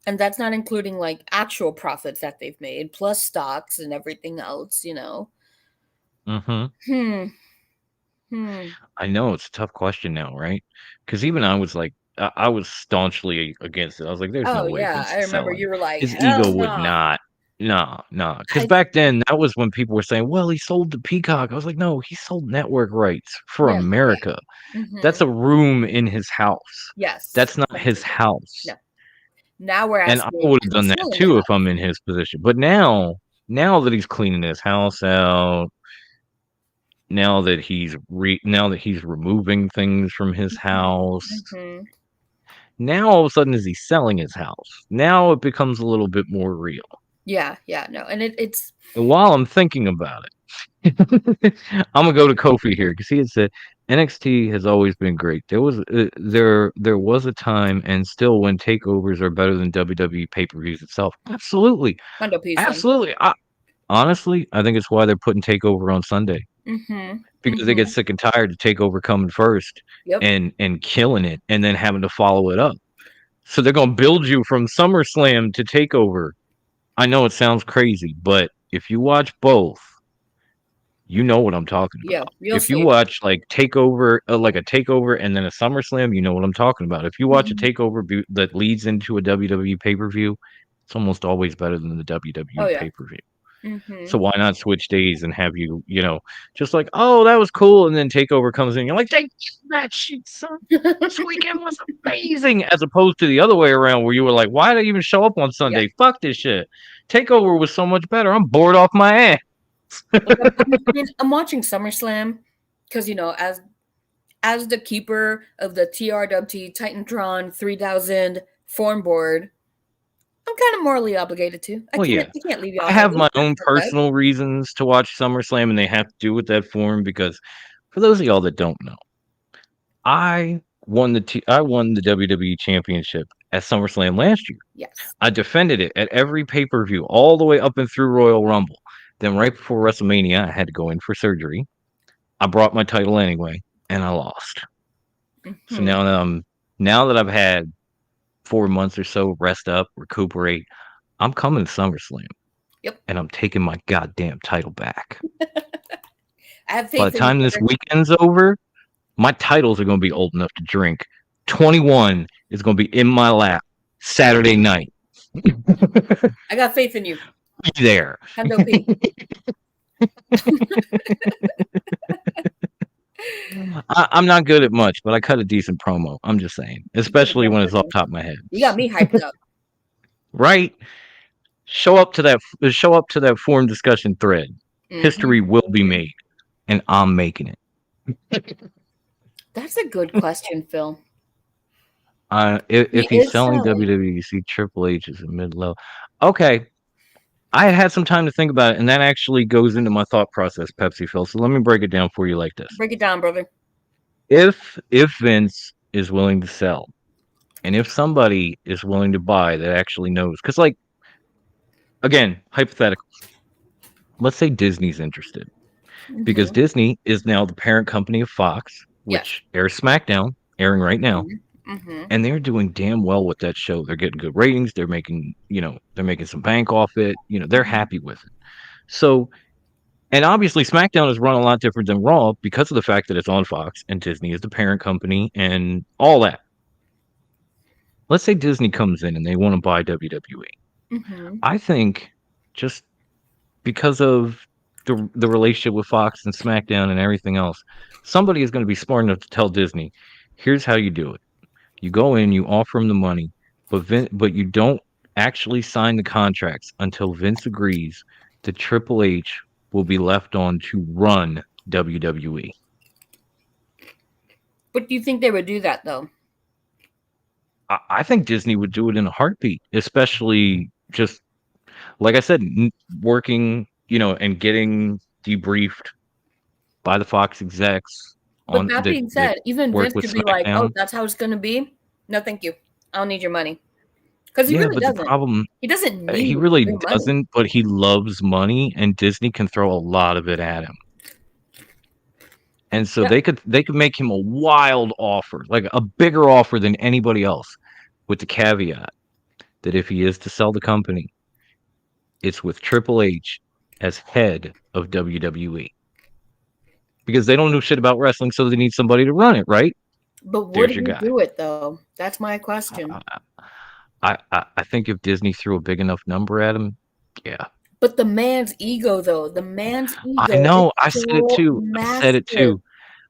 And that's not including like actual profits that they've made, plus stocks and everything else. Mhm. Hmm. Hmm. I know it's a tough question now, right? Because even I was like, I was staunchly against it. I was like, "There's no Oh way yeah, Vince I is remember selling. you were like, His ego hell would no. not. No, no." Because I. back then, that was when people were saying, "Well, he sold the Peacock." I was like, "No, he sold network rights for Yeah. Yeah. America. Mm-hmm. That's a room in his house. Yes. That's not his 100%. house." No. Now we're And I asking would have done who's that selling the too if house. I'm in his position. But now that he's cleaning his house out, now that he's removing things from his house. Mm-hmm. Now all of a sudden is he selling his house? Now it becomes a little bit more real. Yeah, yeah, no, and it's And while I'm thinking about it, I'm gonna go to Kofi here because he had said NXT has always been great. There was a time, and still, when takeovers are better than WWE pay-per-views itself. Absolutely, Mondo P son. absolutely. Honestly, I think it's why they're putting Takeover on Sunday Mm-hmm. because they get Mm-hmm. sick and tired of Takeover coming first Yep. and killing it, and then having to follow it up. So they're gonna build you from SummerSlam to Takeover. I know it sounds crazy, but if you watch both, you know what I'm talking Yeah, about. you'll If you see. watch like Takeover, like a Takeover and then a SummerSlam, you know what I'm talking about. If you watch a Mm-hmm. Takeover that leads into a WWE pay per view, it's almost always better than the Oh WWE yeah. pay per view. Mm-hmm. So why not switch days and have just like, oh, that was cool, and then Takeover comes in, you're like, thank that shit, son. This weekend was amazing, as opposed to the other way around where you were like, why did I even show up on Yeah. Sunday? Fuck this shit. Takeover was so much better. I'm bored off my ass. Like, I'm watching SummerSlam because as the keeper of the TRWT Titantron 3000 form board, I'm kind of morally obligated to. I Well, can't yeah. I can't leave y'all I have hanging. my own personal reasons to watch SummerSlam, and they have to do with that forum because, for those of y'all that don't know, I won the WWE Championship at SummerSlam last year. Yes. I defended it at every pay-per-view, all the way up and through Royal Rumble. Then right before WrestleMania, I had to go in for surgery. I brought my title anyway, and I lost. So Mm-hmm. now that I've had 4 months or so, rest up, recuperate, I'm coming to SummerSlam, Yep. and I'm taking my goddamn title back. I have By the faith in you, time this brother. weekend's over, my titles are going to be old enough to drink. 21 is going to be in my lap Saturday night. I got faith in you. Be there. Hundo P. I'm not good at much, but I cut a decent promo. I'm just saying, especially when it's off top of my head. You got me hyped up. Right? Show up to that forum discussion thread. History will be made, and I'm making it. That's a good question, Phil. If He he's is selling selling. WWE, you see Triple H is a mid-level. Okay, I had some time to think about it, and that actually goes into my thought process, Pepsi Phil. So let me break it down for you like this: Break it down, brother. if Vince is willing to sell, And if somebody is willing to buy that actually knows, because, like, again, hypothetical, let's say Disney's interested, because Mhm. Disney is now the parent company of Fox, Yes. which airs SmackDown, airing right now. Mm-hmm. And they're doing damn well with that show. They're getting good ratings. They're making, they're making some bank off it. They're happy with it. So, and obviously SmackDown is run a lot different than Raw because of the fact that it's on Fox and Disney is the parent company and all that. Let's say Disney comes in and they want to buy WWE. Mm-hmm. I think just because of the relationship with Fox and SmackDown and everything else, somebody is going to be smart enough to tell Disney, here's how you do it. You go in, you offer him the money, but you don't actually sign the contracts until Vince agrees that Triple H will be left on to run WWE. But do you think they would do that though? I think Disney would do it in a heartbeat, especially just like I said, working, and getting debriefed by the Fox execs But on that being that said, even work Vince with could be like, "Oh, SmackDown. that's how it's gonna be." No, thank you. I don't need your money because he Yeah, really but the doesn't. problem, He doesn't he need really your money. doesn't, but he loves money, and Disney can throw a lot of it at him. And so Yeah. they could make him a wild offer, like a bigger offer than anybody else, with the caveat that if he is to sell the company, it's with Triple H as head of WWE. Because they don't know shit about wrestling, so they need somebody to run it, right? But would There's your he guy. do it though? That's my question. I think if Disney threw a big enough number at him, yeah. But the man's ego, though, the man's I ego is know. I said it so too. I said it massive. too.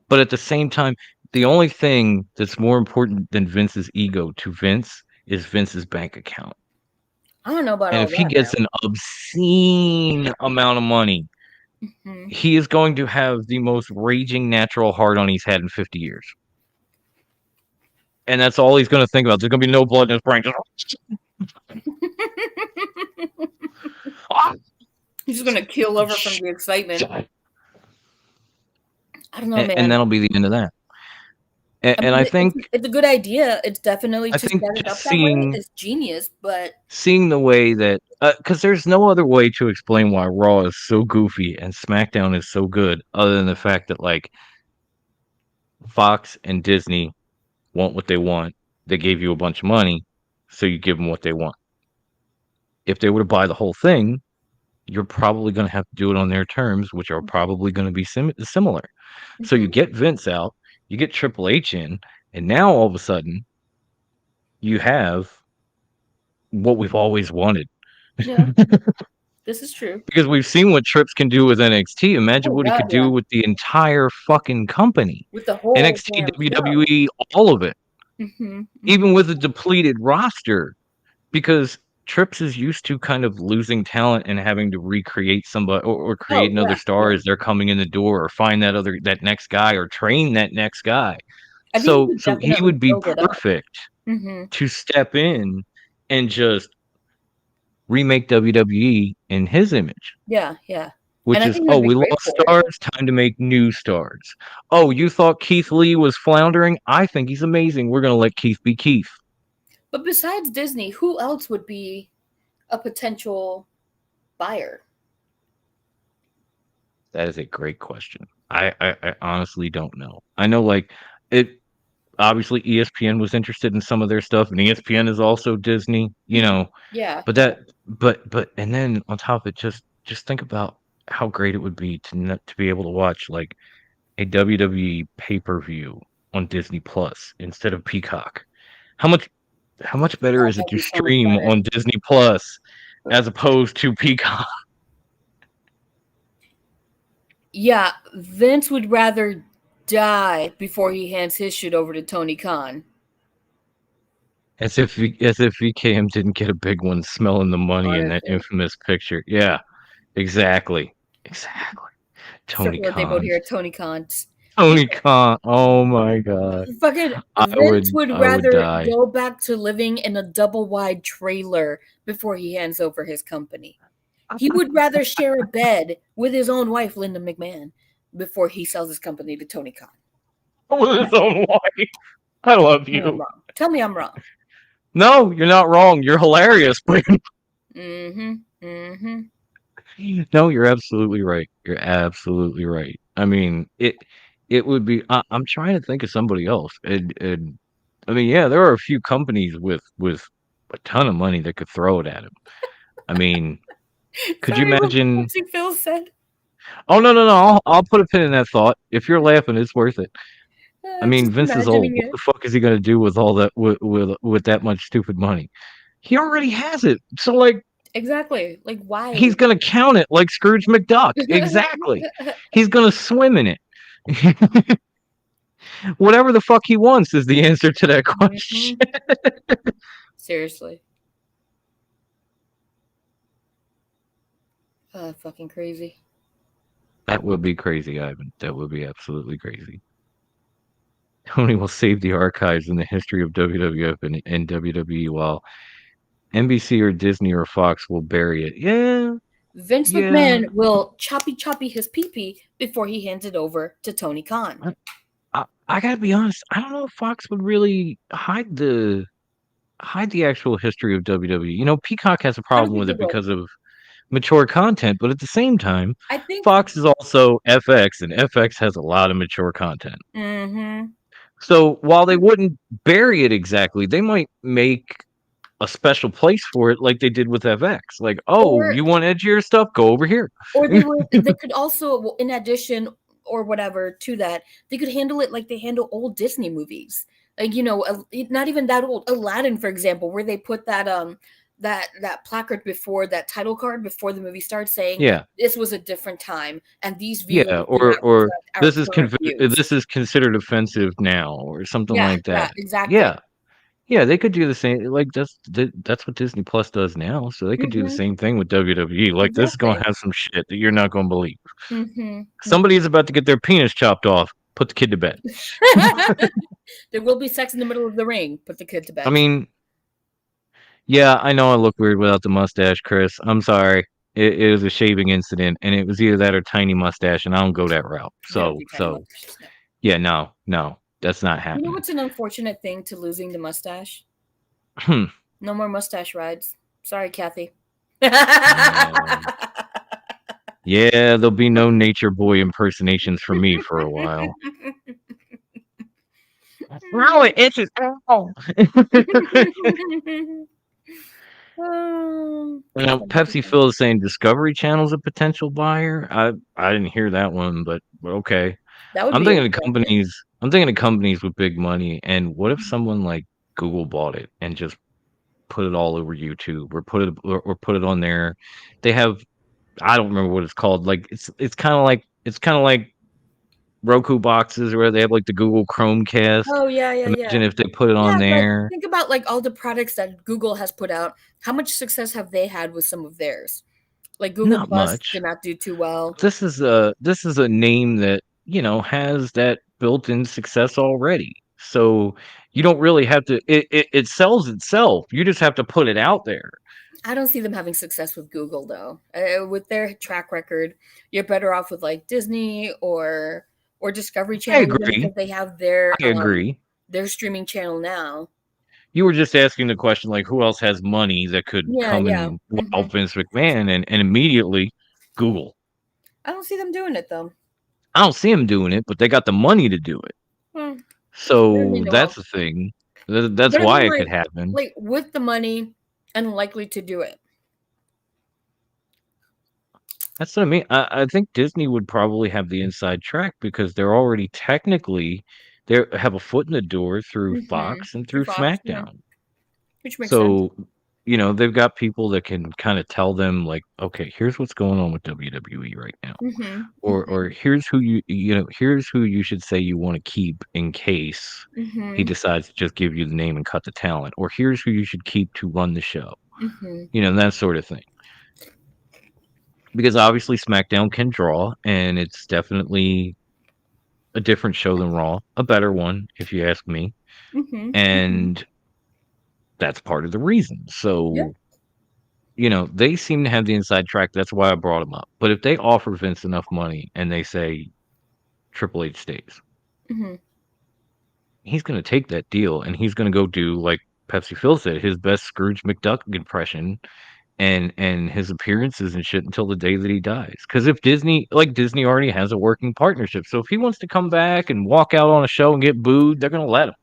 But at the same time, the only thing that's more important than Vince's ego to Vince is Vince's bank account. I don't know about And all if he that gets now. an obscene amount of money, Hmm. he is going to have the most raging natural heart on he's had in 50 years. And that's all he's going to think about. There's going to be no blood in his brain. He's just gonna keel over from the excitement. I don't know, and man. that'll be the end of that. I And mean, it's a good idea. It's definitely I to think set it just up that way is genius. But seeing the way that, because there's no other way to explain why Raw is so goofy and SmackDown is so good, other than the fact that, like, Fox and Disney want what they want. They gave you a bunch of money, so you give them what they want. If they were to buy the whole thing, you're probably going to have to do it on their terms, which are probably going to be similar. So you get Vince out, you get Triple H in, and now all of a sudden you have what we've always wanted. yeah, this is true. Because we've seen what Trips can do with NXT. Imagine Oh what he God, could yeah. do with the entire fucking company. With the whole NXT, damn WWE, all of it. Mm-hmm. Even with a depleted roster. Because Trips is used to kind of losing talent and having to recreate somebody or create Oh another yeah, star yeah. as they're coming in the door or find that next guy or train that next guy. I think he So would he definitely would be build it up. perfect Mm-hmm. to step in and just remake WWE in his image. Yeah, yeah. And Which I is, think he oh, would be we great lost for it. stars, time to make new stars. Oh, you thought Keith Lee was floundering? I think he's amazing. We're going to let Keith be Keith. But besides Disney, who else would be a potential buyer? That is a great question. I honestly don't know. I know, like, it. Obviously, ESPN was interested in some of their stuff, and ESPN is also Disney, Yeah. but and then on top of it, just think about how great it would be to be able to watch, like, a WWE pay-per-view on Disney Plus instead of Peacock. How much better God, is it that'd to be so much stream better. on Disney Plus as opposed to Peacock? Yeah, Vince would rather die before he hands his shit over to Tony Khan. As if VKM didn't get a big one smelling the money in that Honestly. infamous picture. Yeah, exactly. Exactly. So Tony what they both Khan. hear Tony Khan. Tony Khan. Oh my god. Fucking I Vince would would I would rather die. go back to living in a double wide trailer before he hands over his company. He would rather share a bed with his own wife, Linda McMahon, before he sells his company to Tony Khan. With his own wife. I love Tell me I'm you. wrong. Tell me I'm wrong. No, you're not wrong. You're hilarious, but Mm-hmm. Mm-hmm. no, you're absolutely right. You're absolutely right. I mean, it would be. I'm trying to think of somebody else, and I mean, yeah, there are a few companies with a ton of money that could throw it at him. I mean, could you Sorry, what imagine? Pepsi Phil said. Oh no, no, no! I'll put a pin in that thought. If you're laughing, it's worth it. I mean, Just Vince is old. imagining What it. the fuck is he gonna do with all that with that much stupid money? He already has it. So like Exactly. Like, he's why? gonna count it like Scrooge McDuck. Exactly. He's gonna swim in it. Whatever the fuck he wants is the answer to that question. Mhm. Seriously. Fucking crazy. That would be crazy, Ivan. That would be absolutely crazy. Tony will save the archives in the history of WWF and WWE while NBC or Disney or Fox will bury it. Yeah, Vince yeah. McMahon will choppy his pee-pee before he hands it over to Tony Khan. I gotta be honest. I don't know if Fox would really hide the actual history of WWE. You know, Peacock has a I don't problem think with they it would. because of mature content, but at the same time, I think. Fox is also FX, and FX has a lot of mature content. Mm-hmm. So while they wouldn't bury it exactly, they might make a special place for it like they did with FX. Like, oh, Or you want edgier stuff? Go over here. they could also, well, in addition or whatever to that, they could handle it like they handle old Disney movies. Like, not even that old. Aladdin, for example, where they put that placard before that title card before the movie starts saying Yeah, this was a different time and these yeah. views do not Or reflect our current views. this is considered offensive now, or something Yeah, like yeah, that. exactly. Yeah, yeah. They could do the same. Like that's what Disney Plus does now. So they could do the Hmm. same thing with WWE. Like this is gonna Exactly. have some shit that you're not gonna believe. Hmm. Somebody is about to get their penis chopped off. Put the kid to bed. There will be sex in the middle of the ring. Put the kid to I bed. mean, yeah, I know I look weird without the mustache, Chris. I'm sorry. It was a shaving incident, and it was either that or tiny mustache, and I don't go that route. You don't So, do tiny so mustaches. No. yeah, no, no, that's not You know happening. what's an unfortunate thing to losing the mustache? Hmm. No more mustache rides. Sorry, Kathy. Um, yeah, there'll be no nature boy impersonations for me for a while. No, it itches. Ow. You know, Pepsi Phil is saying Discovery Channel's a potential buyer. I didn't hear that one, but okay. That would I'm be thinking of interesting. companies. I'm thinking of companies with big money. And what if someone like Google bought it and just put it all over YouTube, or put it on there? They have, I don't remember what it's called. Like it's kind of like Roku boxes, where they have like the Google Chromecast. Oh yeah, yeah, yeah. Imagine if they put it on Yeah, but there. think about like all the products that Google has put out. How much success have they had with some of theirs? Like Google Not Plus much. did not do too well. This is a name that has that built-in success already. So you don't really have to. It sells itself. You just have to put it out there. I don't see them having success with Google though. With their track record, you're better off with like Disney or Discovery I Channel, even agree. because they have I agree. their streaming channel now. You were just asking the question like, who else has money that could Yeah, come yeah. and wow Hmm. Vince McMahon, and immediately Google. I don't see them doing it though. I don't see him doing it, but they got the money to do it. Hmm, better So than that's well, the thing. That's better why than it could happen. like with the money and likely to do it. That's what I mean. I think Disney would probably have the inside track because they're already technically they have a foot in the door through Hmm. Fox and Through through Fox, yeah, SmackDown. which makes sense. So, they've got people that can kind of tell them like, okay, here's what's going on with WWE right now. Hmm. Or here's who here's who you should say you want to keep in case he Hmm. decides to just give you the name and cut the talent. Or here's who you should keep to run the show. Hmm. That sort of thing. Because obviously SmackDown can draw, and it's definitely a different show than Raw, a better one, if you ask me. Hmm. Hmm. And that's part of the reason. Yeah. So, they seem to have the inside track. That's why I brought them up. But if they offer Vince enough money and they say Triple H stays, Hmm. he's going to take that deal and he's going to go do like Pepsi Phil said, his best Scrooge McDuck impression and his appearances and shit until the day that he dies. Because if Disney already has a working partnership, so if he wants to come back and walk out on a show and get booed, they're gonna let him.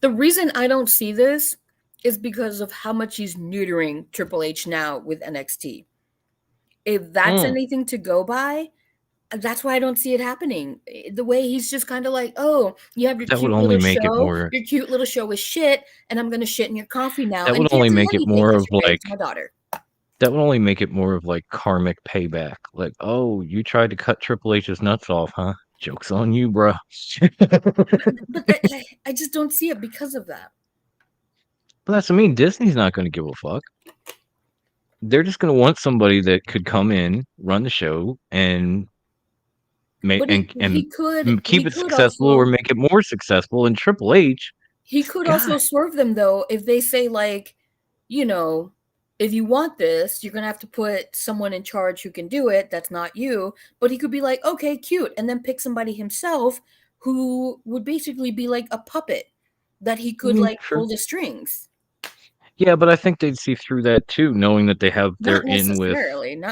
The reason I don't see this is because of how much he's neutering Triple H now with NXT. If that's anything to go by, that's why I don't see it happening. The way he's just kind of like, oh, you have your That would cute only little make it show. more. Your cute little show is shit, and I'm gonna shit in your coffee now. That And would can't only say make it anything more 'cause of you're married like. to my daughter. That would only make it more of like karmic payback. Like, oh, you tried to cut Triple H's nuts off, huh? Joke's on you, bro. But I just don't see it because of that. But that's what I mean. Disney's not going to give a fuck. They're just going to want somebody that could come in, run the show, and make But and keep he it could successful or also make it more successful. And Triple H, he this could guy, also swerve them though if they say like, you know, if you want this, you're gonna have to put someone in charge who can do it. That's not you. But he could be like, okay, cute, and then pick somebody himself who would basically be like a puppet that he could like sure. pull the strings. Yeah, but I think they'd see through that too, knowing that they're Not in with.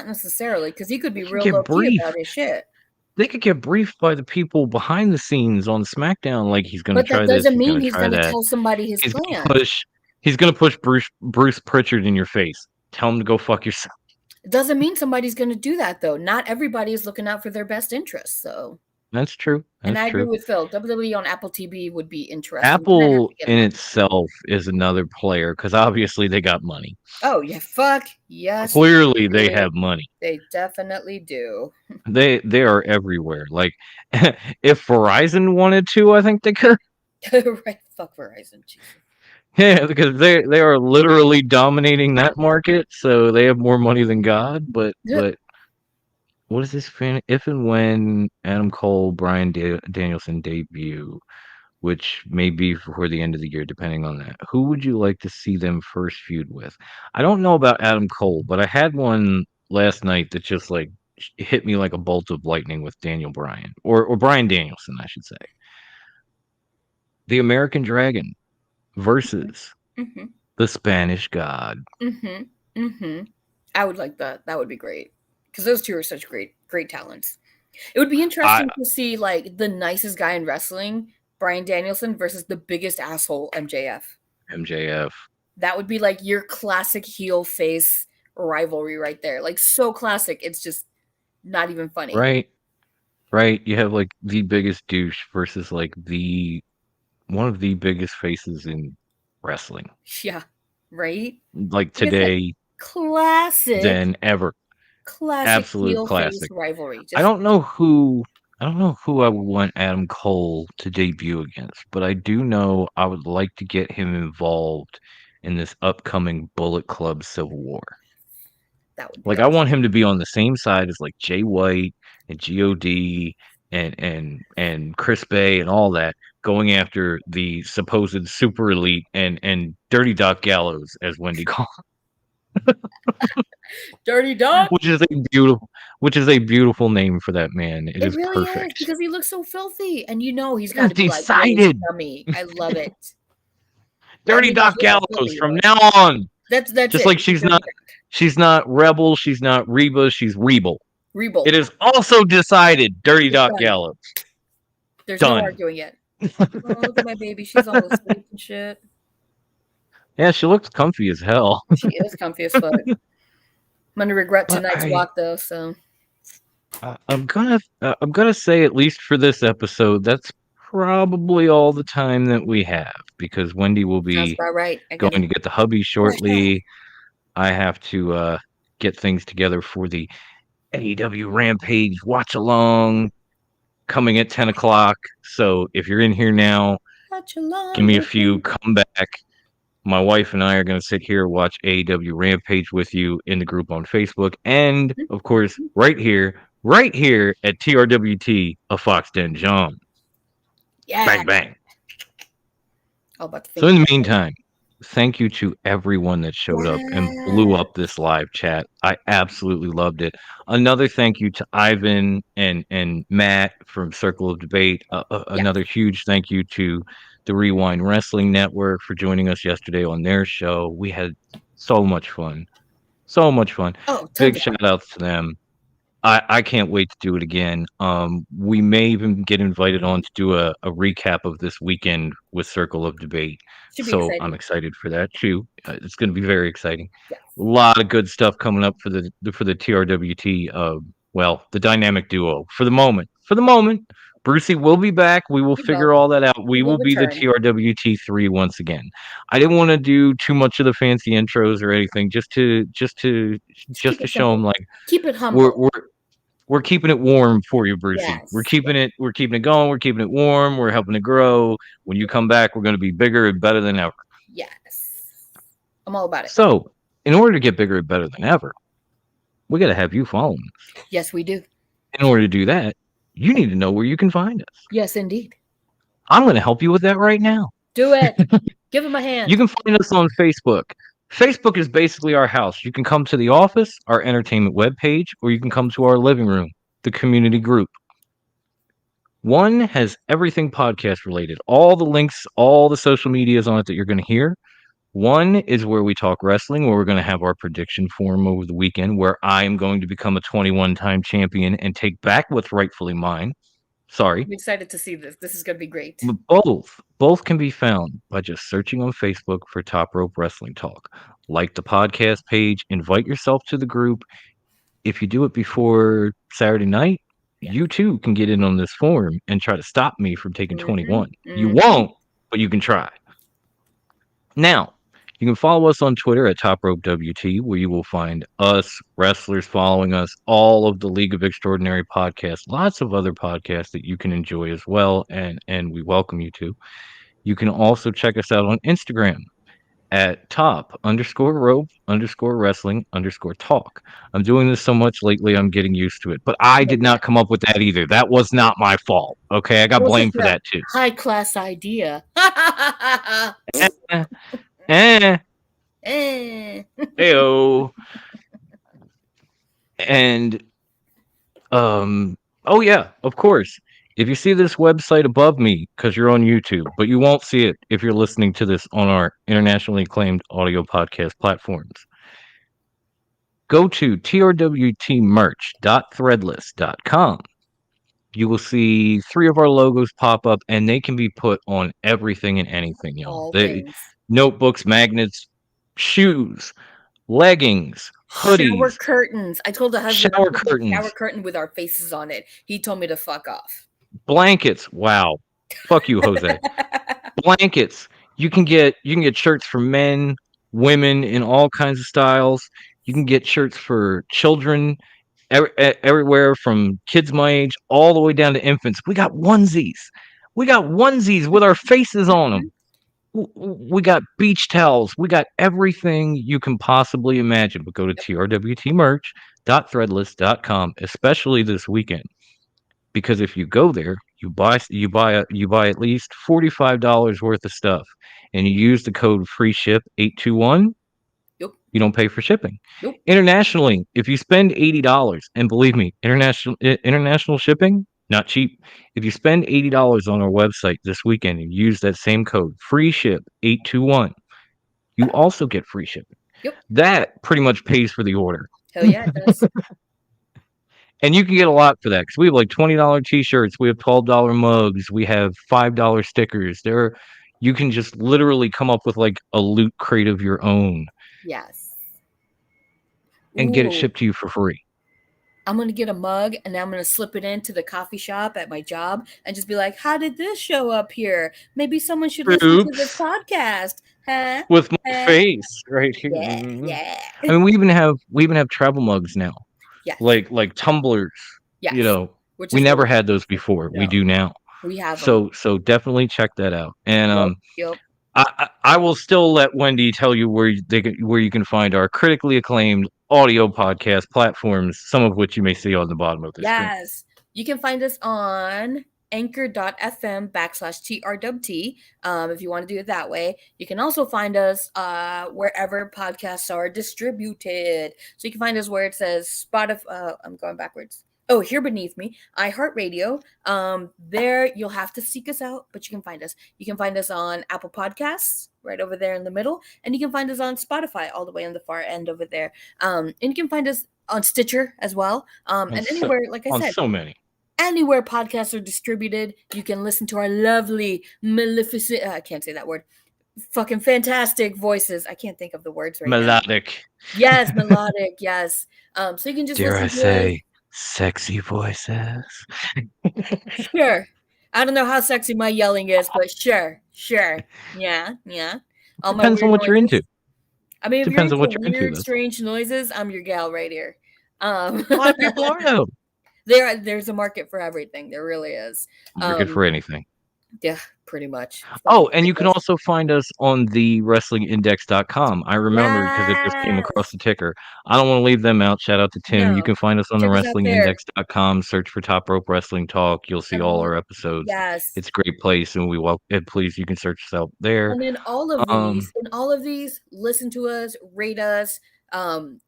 necessarily, because he could be They could real low get key about briefed. his shit. They could get briefed by the people behind the scenes on SmackDown, like he's going to But that try this, doesn't he's mean going to he's try gonna that. tell somebody his He's going to plans. push Bruce Pritchard in your face. Tell him to go fuck yourself. It doesn't mean somebody's gonna do that though. Not everybody is looking out for their best interests. So That's true. and That's I agree true. with Phil. WWE on Apple TV would be interesting. And then have Apple to get in money. itself is another player because obviously they got money. Oh yeah, fuck yes. Clearly they do. have money. They definitely do. They are everywhere. Like if Verizon wanted to, I think they could. Right? Fuck Verizon. Jesus. Yeah, because they are literally dominating that market, so they have more money than God. But what is this fan? If and when Adam Cole, Bryan Danielson debut, which may be before the end of the year, depending on that. Who would you like to see them first feud with? I don't know about Adam Cole, but I had one last night that just like hit me like a bolt of lightning with Daniel Bryan or Bryan Danielson, I should say. The American Dragon versus Mm-hmm. the Spanish God. Mm-hmm. Mm-hmm. I would like that. That would be great. Because those two are such great talents. It would be interesting to see like the nicest guy in wrestling, Bryan Danielson, versus the biggest asshole, MJF. MJF. That would be like your classic heel face rivalry right there. Like so classic. It's just not even funny. Right. Right. You have like the biggest douche versus like one of the biggest faces in wrestling. Yeah. Right? Like today classic than ever. classic Absolute heel classic. face rivalry. I don't know who I would want Adam Cole to debut against, but I do know I would like to get him involved in this upcoming Bullet Club Civil War. That would be like awesome. I want him to be on the same side as like Jay White and God and Chris Bay and all that, going after the supposed super elite and Dirty Doc Gallows, as Wendy calls Dirty Doc, which is a beautiful name for that man. It is really perfect. is because he looks so filthy, and you know he's got to be decided. like really scummy. I love it. Dirty Doc Gallows from now on. That's just it. like she's not Rebel, she's not Reba, she's Rebel. Rebel. It is also decided. Dirty Doc Gallows. There's Done. no arguing it. Oh, look at my baby. She's all asleep and shit. Yeah, she looks comfy as hell. She is comfy as fuck. I'm gonna regret tonight's walk though. So I'm gonna say, at least for this episode, that's probably all the time that we have, because Wendy will be right. going to get the hubby shortly. I have to get things together for the AEW Rampage watch along coming at 10 o'clock. So if you're in here now, give me a few, come back. My wife and I are going to sit here, watch AEW Rampage with you in the group on Facebook. And, of course, right here at TRWT, a Fox Den John. Yeah. Bang, bang. Oh, but So in the meantime, thank you to everyone that showed up and blew Yeah. up this live chat. I absolutely loved it. Another thank you to Ivan and Matt from Circle of Debate. Yeah. Another huge thank you to the Rewind Wrestling Network for joining us yesterday on their show. We had so much fun. So much fun. Oh, Big tons of fun. shout outs to them. I can't wait to do it again. We may even get invited on to do a recap of this weekend with Circle of Debate. Should be So I'm exciting. excited for that too. It's going to be very exciting. Yes. A lot of good stuff coming up for the TRWT. Well, the dynamic duo for the moment. For the moment, Brucey will be back. We will He figure will. all that out. He We will will be the return. TRWT 3 once again. I didn't want to do too much of the fancy intros or anything, Just keep to it show them simple. like Keep it we're humble. we're we're keeping it warm for you, Brucey. Yes. We're keeping it going, we're keeping it warm, we're helping it grow. When you come back, we're gonna be bigger and better than ever. Yes. I'm all about it. So, in order to get bigger and better than ever, we gotta have you following us. Yes, we do. In order to do that, you need to know where you can find us. Yes, indeed. I'm gonna help you with that right now. Do it. Give him a hand. You can find us on Facebook. Facebook is basically our house. You can come to the office, our entertainment webpage, or you can come to our living room, the community group. One has everything podcast related, all the links, all the social medias on it that you're going to hear. One is where we talk wrestling, where we're going to have our prediction forum over the weekend, where I am going to become a 21-time champion and take back what's rightfully mine. Sorry. I'm excited to see this. This is going to be great. Both can be found by just searching on Facebook for Top Rope Wrestling Talk. Like the podcast page, invite yourself to the group. If you do it before Saturday night, you too can get in on this forum and try to stop me from taking 21. You won't, but you can try. Now, you can follow us on Twitter at Top Rope WT, where you will find us, wrestlers following us, all of the League of Extraordinary podcasts, lots of other podcasts that you can enjoy as well, and we welcome you to. You can also check us out on Instagram at top_rope_wrestling_talk. I'm doing this so much lately, I'm getting used to it. But I did not come up with that either. That was not my fault. Okay, I got It was blamed such for a that too. high class idea. Heyo. And oh yeah, of course. If you see this website above me, because you're on YouTube, but you won't see it if you're listening to this on our internationally acclaimed audio podcast platforms. Go to trwtmerch.threadless.com. You will see 3 of our logos pop up, and they can be put on everything and anything, y'all. All things. Notebooks, magnets, shoes, leggings, hoodies, Shower curtains. I told the husband shower I'm putting a curtains, shower curtain with our faces on it. He told me to fuck off. blankets. Wow. Fuck you, Jose. Blankets. You can get shirts for men, women in all kinds of styles. You can get shirts for children everywhere from kids my age all the way down to infants. We got onesies. We got onesies with our faces on them. We got beach towels. We got everything you can possibly imagine. But go to trwtmerch.threadless.com, especially this weekend, because if you go there, you buy at least $45 worth of stuff, and you use the code FREESHIP821. Yep. You don't pay for shipping. Nope. Internationally, if you spend $80, and believe me, international shipping not cheap. If you spend $80 on our website this weekend and use that same code FREESHIP821, you also get free shipping. Yep. That pretty much pays for the order. Hell yeah, it does. And you can get a lot for that because we have like $20 t-shirts, we have $12 mugs, we have $5 stickers. You can just literally come up with like a loot crate of your own. Yes. And get it shipped to you for free. I'm going to get a mug and I'm going to slip it into the coffee shop at my job and just be like, how did this show up here? Maybe someone should listen to this podcast. Huh? With my face right here. Yeah. I mean, we even have travel mugs now. Yes. Like tumblers. Yes. You know, we never had those before. No. We do now. We have them. So definitely check that out. And Yep. I will still let Wendy tell you where you can find our critically acclaimed audio podcast platforms, some of which you may see on the bottom of this screen. Yes. You can find us on anchor.fm/TRWT. If you want to do it that way, you can also find us wherever podcasts are distributed. So you can find us where it says Spotify. I'm going backwards. Oh, here beneath me, iHeartRadio. There you'll have to seek us out, but you can find us. You can find us on Apple Podcasts, right over there in the middle, and you can find us on Spotify, all the way on the far end over there. And you can find us on Stitcher as well. And anywhere, like I said, so many. Anywhere podcasts are distributed, you can listen to our lovely, maleficent. I can't say that word. Fucking fantastic voices. I can't think of the words right now. Melodic. Yes, melodic. Yes. So you can just Dare I listen to say, us. sexy voices. Sure. I don't know how sexy my yelling is, but sure. Yeah. All my Depends on weird what you're noises. into. I mean, if Depends you're on what into you're into, weird, though. strange noises, I'm your gal right here. A lot of people are, though. There's a market for everything. There really is. Market for anything. Yeah, pretty much. Oh, and you can also find us on the wrestlingindex.com. I remember because it just came across Yes. the ticker. I don't want to leave them out. Shout out to Tim. You No. can find us on the Check us out there. wrestlingindex.com. Search for Top Rope Wrestling Talk. You'll see And all our episodes. yes. It's a great place, and please, you can search us out there. And in all of these, listen to us, rate us,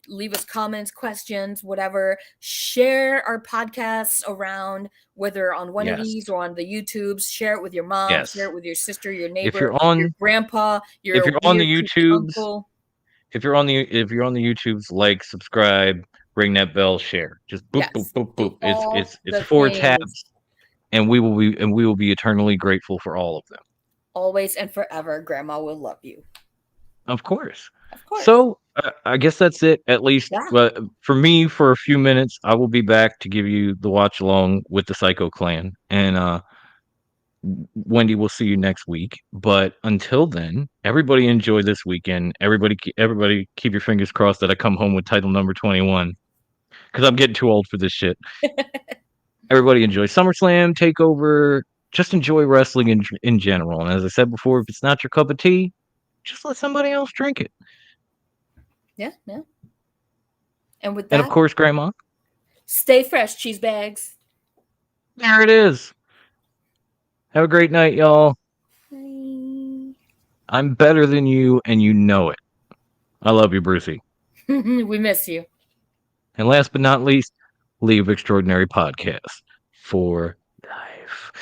leave us comments, questions, whatever. Share our podcasts around, whether on one of these or on the YouTubes. Share it with your mom, share it with your sister, your neighbor, your grandpa, your if you're on the YouTubes, uncle. if you're on the YouTubes, like, subscribe, ring that bell, share. Just boop boop boop boop. It's 4 tabs, and we will be eternally grateful for all of them. Always and forever, Grandma will love you. Of course. So I guess that's it. At least for me, for a few minutes, I will be back to give you the watch along with the Psycho Clan, and Wendy will see you next week. But until then, everybody enjoy this weekend. Everybody keep your fingers crossed that I come home with title number 21, because I'm getting too old for this shit. Everybody enjoy SummerSlam, TakeOver. Just enjoy wrestling in general. And as I said before, if it's not your cup of tea, just let somebody else drink it. Yeah. And with that, of course, Grandma, stay fresh, cheese bags. There it is. Have a great night, y'all. Bye. I'm better than you, and you know it. I love you, Brucey. We miss you. And last but not least, League of Extraordinary Podcast for life.